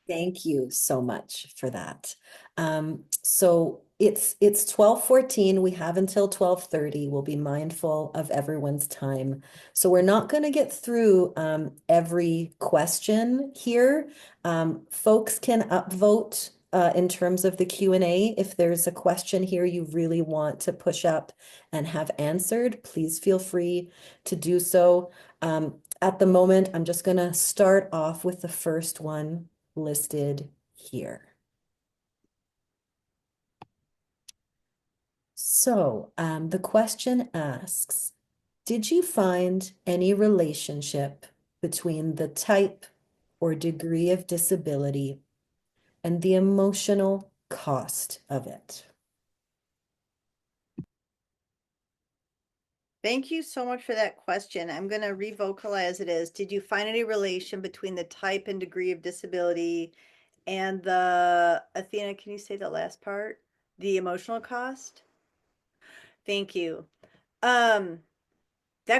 Thank you so much for that. So it's 12:14. We have until 12:30. We'll be mindful of everyone's time. So we're not going to get through every question here. Folks can upvote in terms of the Q&A. If there's a question here you really want to push up and have answered, please feel free to do so. At the moment, I'm just going to start off with the first one listed here. So the question asks, did you find any relationship between the type or degree of disability and the emotional cost of it? Thank you so much for that question. I'm going to revocalize it as, did you find any relation between the type and degree of disability and the, Athena, can you say the last part? The emotional cost? Thank you. That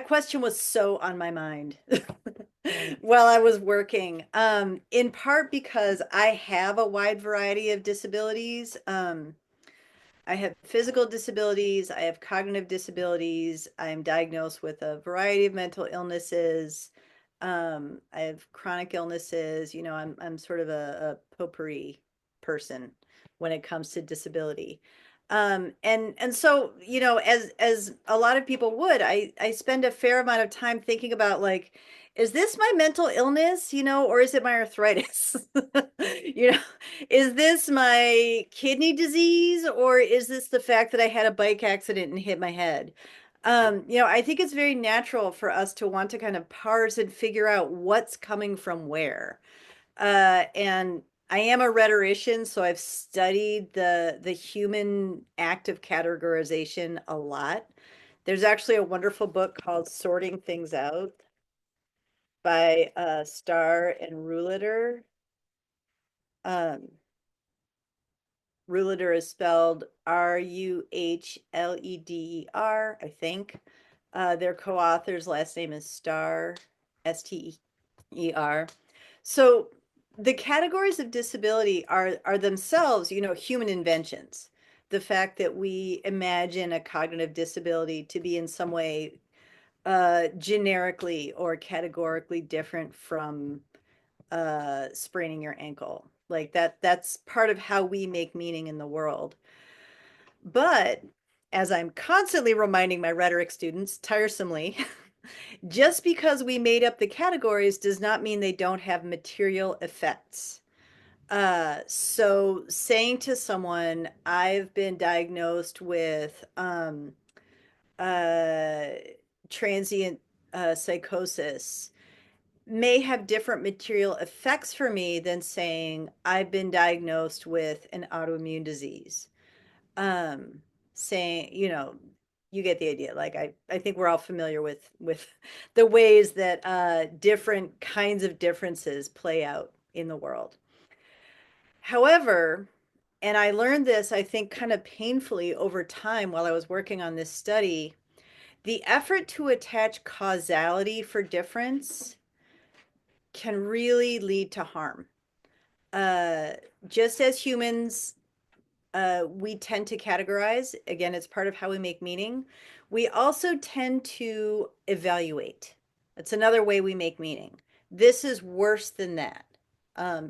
question was so on my mind while I was working. In part because I have a wide variety of disabilities. I have physical disabilities, I have cognitive disabilities, I'm diagnosed with a variety of mental illnesses. I have chronic illnesses, you know, I'm sort of a potpourri person when it comes to disability. And so, you know, as a lot of people would, I spend a fair amount of time thinking about like, is this my mental illness, you know, or is it my arthritis? You know, is this my kidney disease or is this the fact that I had a bike accident and hit my head? You know, I think it's very natural for us to want to kind of parse and figure out what's coming from where. And I am a rhetorician, so I've studied the human act of categorization a lot. There's actually a wonderful book called Sorting Things Out by Starr and Rouliter. Rouliter is spelled Ruhleder, I think. Their co-author's last name is Starr, Steer. So the categories of disability are themselves, you know, human inventions. The fact that we imagine a cognitive disability to be in some way generically or categorically different from spraining your ankle. Like that's part of how we make meaning in the world. But as I'm constantly reminding my rhetoric students, tiresomely, just because we made up the categories does not mean they don't have material effects. So saying to someone, I've been diagnosed with uh, transient psychosis may have different material effects for me than saying I've been diagnosed with an autoimmune disease. Um, saying, you know, you get the idea. Like I think we're all familiar with the ways that different kinds of differences play out in the world. However, and I learned this, I think, kind of painfully over time while I was working on this study, the effort to attach causality for difference can really lead to harm. Uh, just as humans, we tend to categorize. Again, it's part of how we make meaning. We also tend to evaluate. That's another way we make meaning. This is worse than that.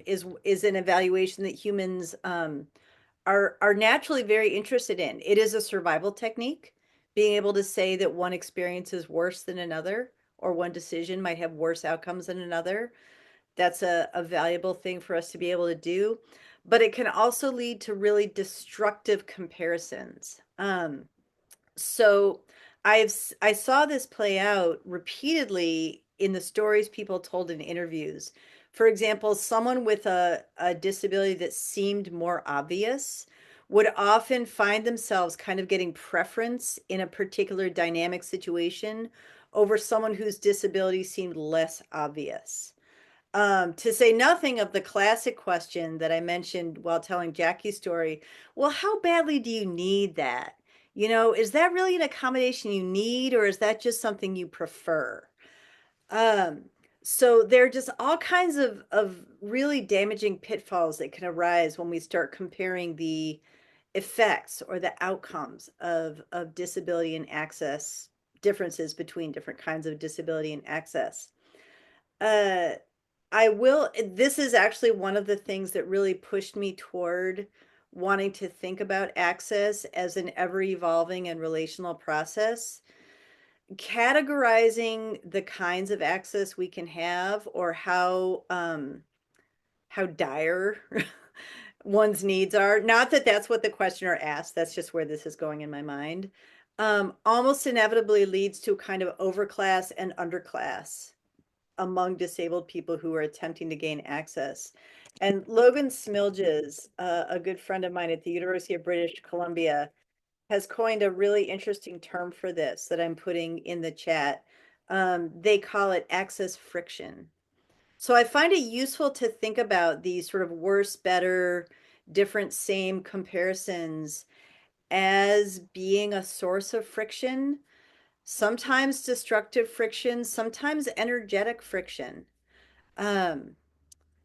Is an evaluation that humans are naturally very interested in. It is a survival technique, being able to say that one experience is worse than another, or one decision might have worse outcomes than another. That's a valuable thing for us to be able to do, but it can also lead to really destructive comparisons. So I saw this play out repeatedly in the stories people told in interviews For example, someone with a disability that seemed more obvious would often find themselves kind of getting preference in a particular dynamic situation over someone whose disability seemed less obvious. To say nothing of the classic question that I mentioned while telling Jackie's story. Well, how badly do you need that? You know, is that really an accommodation you need, or is that just something you prefer? Um, so there are just all kinds of really damaging pitfalls that can arise when we start comparing the effects or the outcomes of disability and access, differences between different kinds of disability and access. Uh, this is actually one of the things that really pushed me toward wanting to think about access as an ever evolving and relational process. Categorizing the kinds of access we can have, or how dire one's needs are. Not that that's what the questioner asked, that's just where this is going in my mind. Almost inevitably leads to a kind of overclass and underclass among disabled people who are attempting to gain access. And Logan Smilges, a good friend of mine at the University of British Columbia, has coined a really interesting term for this that I'm putting in the chat. They call it access friction. So I find it useful to think about these sort of worse, better, different, same comparisons as being a source of friction, sometimes destructive friction, sometimes energetic friction. Um,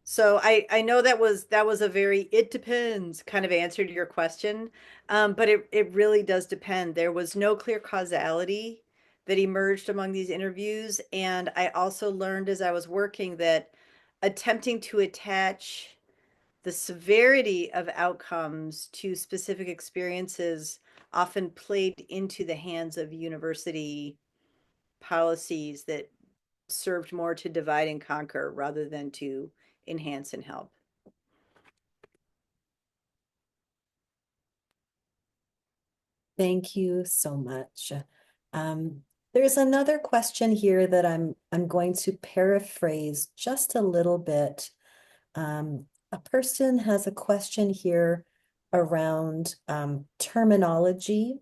so I know that was a very it depends kind of answer to your question, but it really does depend. There was no clear causality that emerged among these interviews, and I also learned as I was working that attempting to attach the severity of outcomes to specific experiences often played into the hands of university policies that served more to divide and conquer rather than to enhance and help. Thank you so much. There's another question here that I'm going to paraphrase just a little bit. A person has a question here around terminology,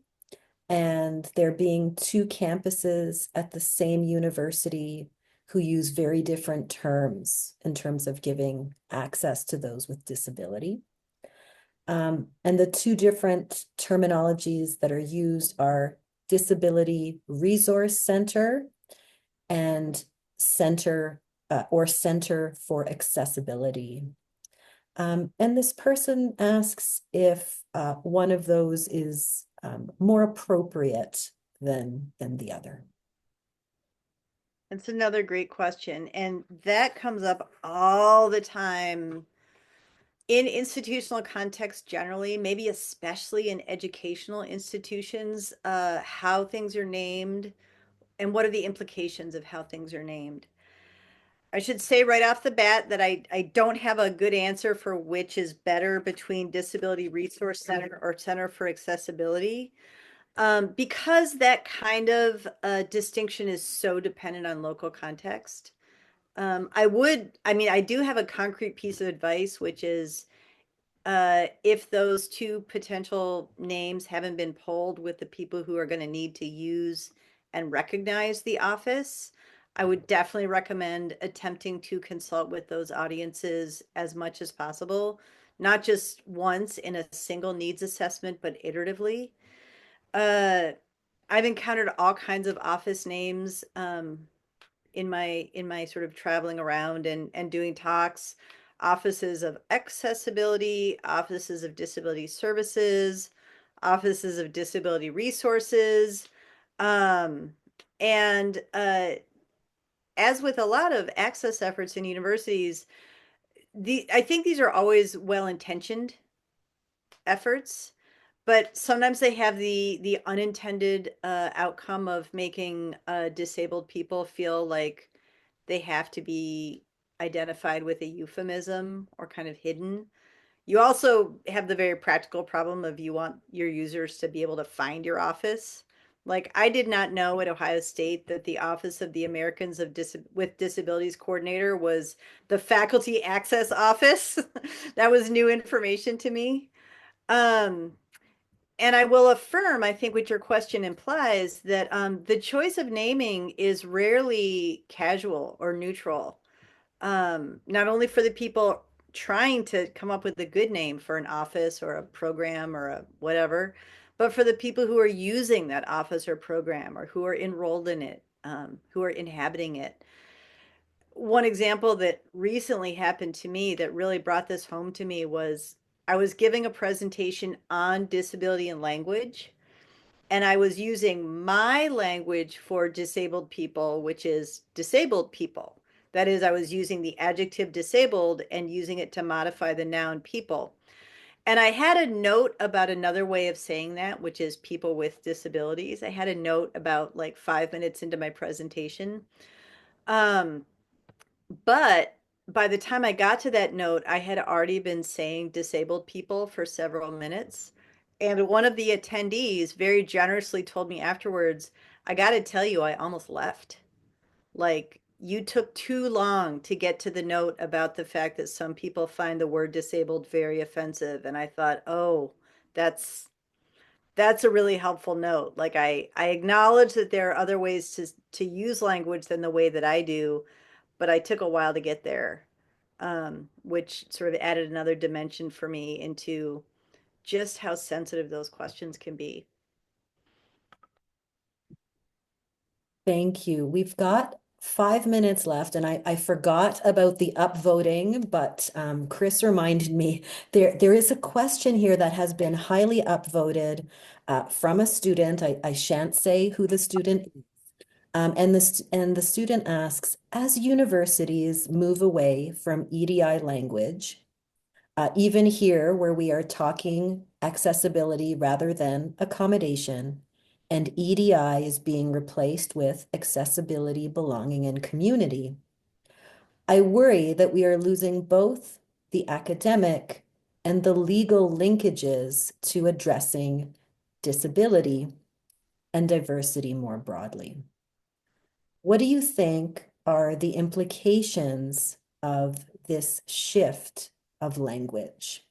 and there being two campuses at the same university who use very different terms in terms of giving access to those with disability. And the two different terminologies that are used are Disability Resource Center and Center or Center for Accessibility. And this person asks if one of those is more appropriate than the other. That's another great question. And that comes up all the time in institutional context generally, maybe especially in educational institutions, how things are named and what are the implications of how things are named. I should say right off the bat that I don't have a good answer for which is better between Disability Resource Center or Center for Accessibility, because that kind of distinction is so dependent on local context. I do have a concrete piece of advice, which is if those two potential names haven't been polled with the people who are going to need to use and recognize the office, I would definitely recommend attempting to consult with those audiences as much as possible, not just once in a single needs assessment, but iteratively. Uh, I've encountered all kinds of office names in my sort of traveling around and doing talks. Offices of accessibility, offices of disability services, offices of disability resources. Um, and as with a lot of access efforts in universities, I think these are always well-intentioned efforts, but sometimes they have the unintended outcome of making disabled people feel like they have to be identified with a euphemism or kind of hidden. You also have the very practical problem of you want your users to be able to find your office Like, I did not know at Ohio State that the Office of the Americans with Disabilities Coordinator was the faculty access office. That was new information to me. Um, and I will affirm, I think what your question implies, that the choice of naming is rarely casual or neutral. Not only for the people trying to come up with a good name for an office or a program or a whatever, but for the people who are using that office or program or who are enrolled in it, who are inhabiting it. One example that recently happened to me that really brought this home to me was I was giving a presentation on disability and language, and I was using my language for disabled people, which is disabled people. That is, I was using the adjective disabled and using it to modify the noun people. And I had a note about another way of saying that, which is people with disabilities. I had a note about like 5 minutes into my presentation. Um, but by the time I got to that note, I had already been saying disabled people for several minutes. And one of the attendees very generously told me afterwards, I got to tell you, I almost left. Like, you took too long to get to the note about the fact that some people find the word disabled very offensive. And I thought, oh, that's that's a really helpful note. Like, I acknowledge that there are other ways to use language than the way that I do, but I took a while to get there, which sort of added another dimension for me into just how sensitive those questions can be. Thank you. We've got 5 minutes left, and I forgot about the upvoting, but Chris reminded me there is a question here that has been highly upvoted from a student. I shan't say who the student is. And the student asks, as universities move away from EDI language, even here where we are talking accessibility rather than accommodation, and EDI is being replaced with accessibility, belonging, and community, I worry that we are losing both the academic and the legal linkages to addressing disability and diversity more broadly. What do you think are the implications of this shift of language?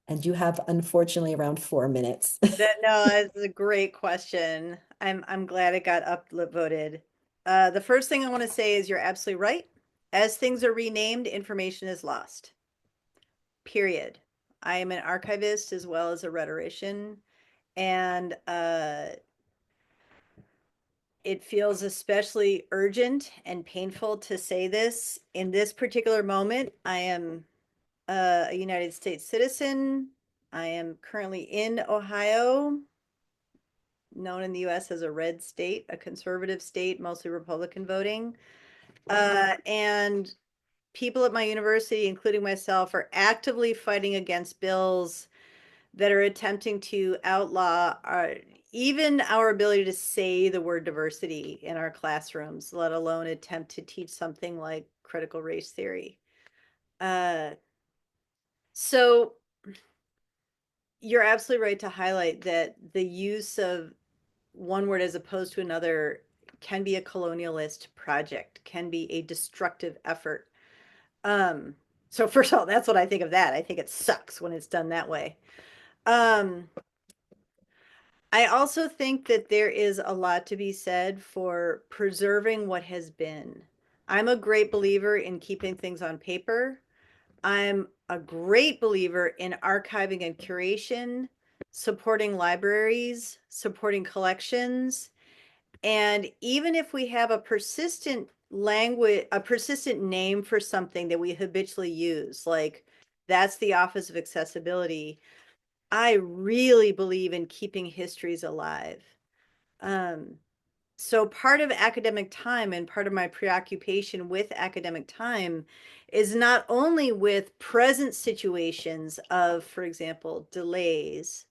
And you have, unfortunately, around 4 minutes. No, it's a great question. I'm glad it got upvoted. The first thing I want to say is you're absolutely right. As things are renamed, information is lost. Period. I am an archivist as well as a rhetorician, and it feels especially urgent and painful to say this in this particular moment. I am a United States citizen. I am currently in Ohio, known in the US as a red state, a conservative state, mostly Republican voting. And people at my university, including myself, are actively fighting against bills that are attempting to outlaw even our ability to say the word diversity in our classrooms, let alone attempt to teach something like critical race theory. So you're absolutely right to highlight that the use of one word as opposed to another can be a colonialist project, can be a destructive effort. So first of all, that's what I think of that. I think it sucks when it's done that way. I also think that there is a lot to be said for preserving what has been. I'm a great believer in keeping things on paper. I'm a great believer in archiving and curation, supporting libraries, supporting collections. And even if we have a persistent language, a persistent name for something that we habitually use, like that's the Office of Accessibility, I really believe in keeping histories alive. So part of academic time and part of my preoccupation with academic time is not only with present situations of, for example, delays,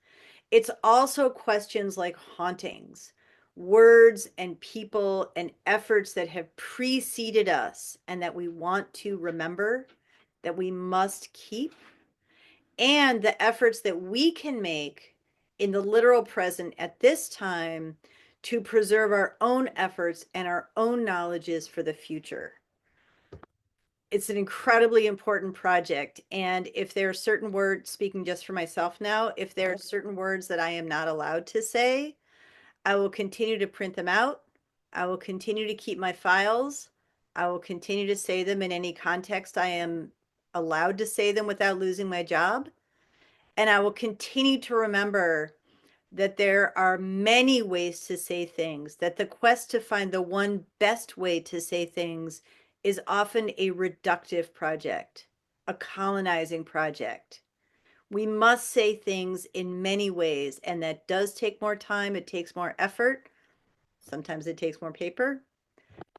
it's also questions like hauntings, words and people and efforts that have preceded us and that we want to remember, that we must keep, and the efforts that we can make in the literal present at this time to preserve our own efforts and our own knowledges for the future. It's an incredibly important project. And if there are certain words, speaking just for myself now, if there are certain words that I am not allowed to say, I will continue to print them out. I will continue to keep my files. I will continue to say them in any context I am allowed to say them without losing my job. And I will continue to remember that there are many ways to say things, that the quest to find the one best way to say things is often a reductive project, a colonizing project. We must say things in many ways, and that does take more time. It takes more effort. Sometimes it takes more paper.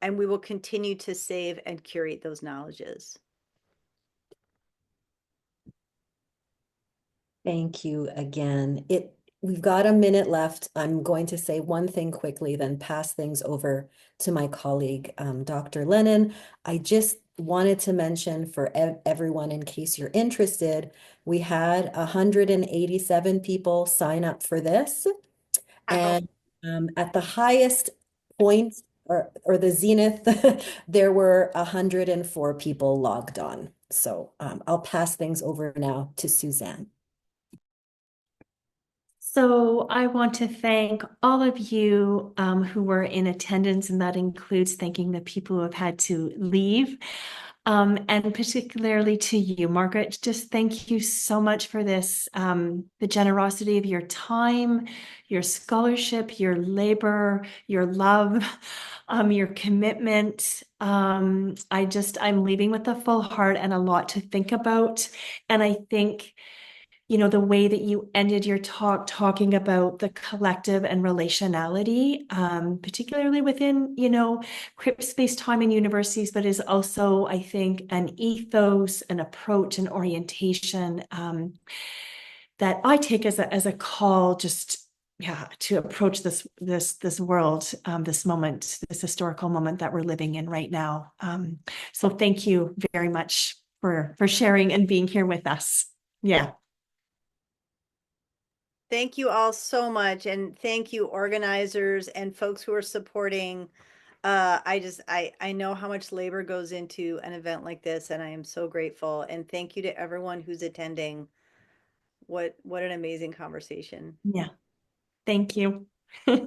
And we will continue to save and curate those knowledges. Thank you again. We've got a minute left. I'm going to say one thing quickly, then pass things over to my colleague, Dr. Lennon. I just wanted to mention for everyone, in case you're interested, we had 187 people sign up for this. And at the highest point or the zenith, there were 104 people logged on. So I'll pass things over now to Suzanne. So I want to thank all of you who were in attendance, and that includes thanking the people who have had to leave, and particularly to you, Margaret. Just thank you so much for this, the generosity of your time, your scholarship, your labor, your love, your commitment. I'm leaving with a full heart and a lot to think about. And I think, the way that you ended your talk talking about the collective and relationality, particularly within, Crip Spacetime in universities, but is also, I think, an ethos, an approach, an orientation that I take as a call just to approach this world, this moment, this historical moment that we're living in right now. So thank you very much for sharing and being here with us. Yeah. Thank you all so much. And thank you, organizers and folks who are supporting. I know how much labor goes into an event like this, and I am so grateful. And thank you to everyone who's attending. What an amazing conversation. Yeah. Thank you. Yes.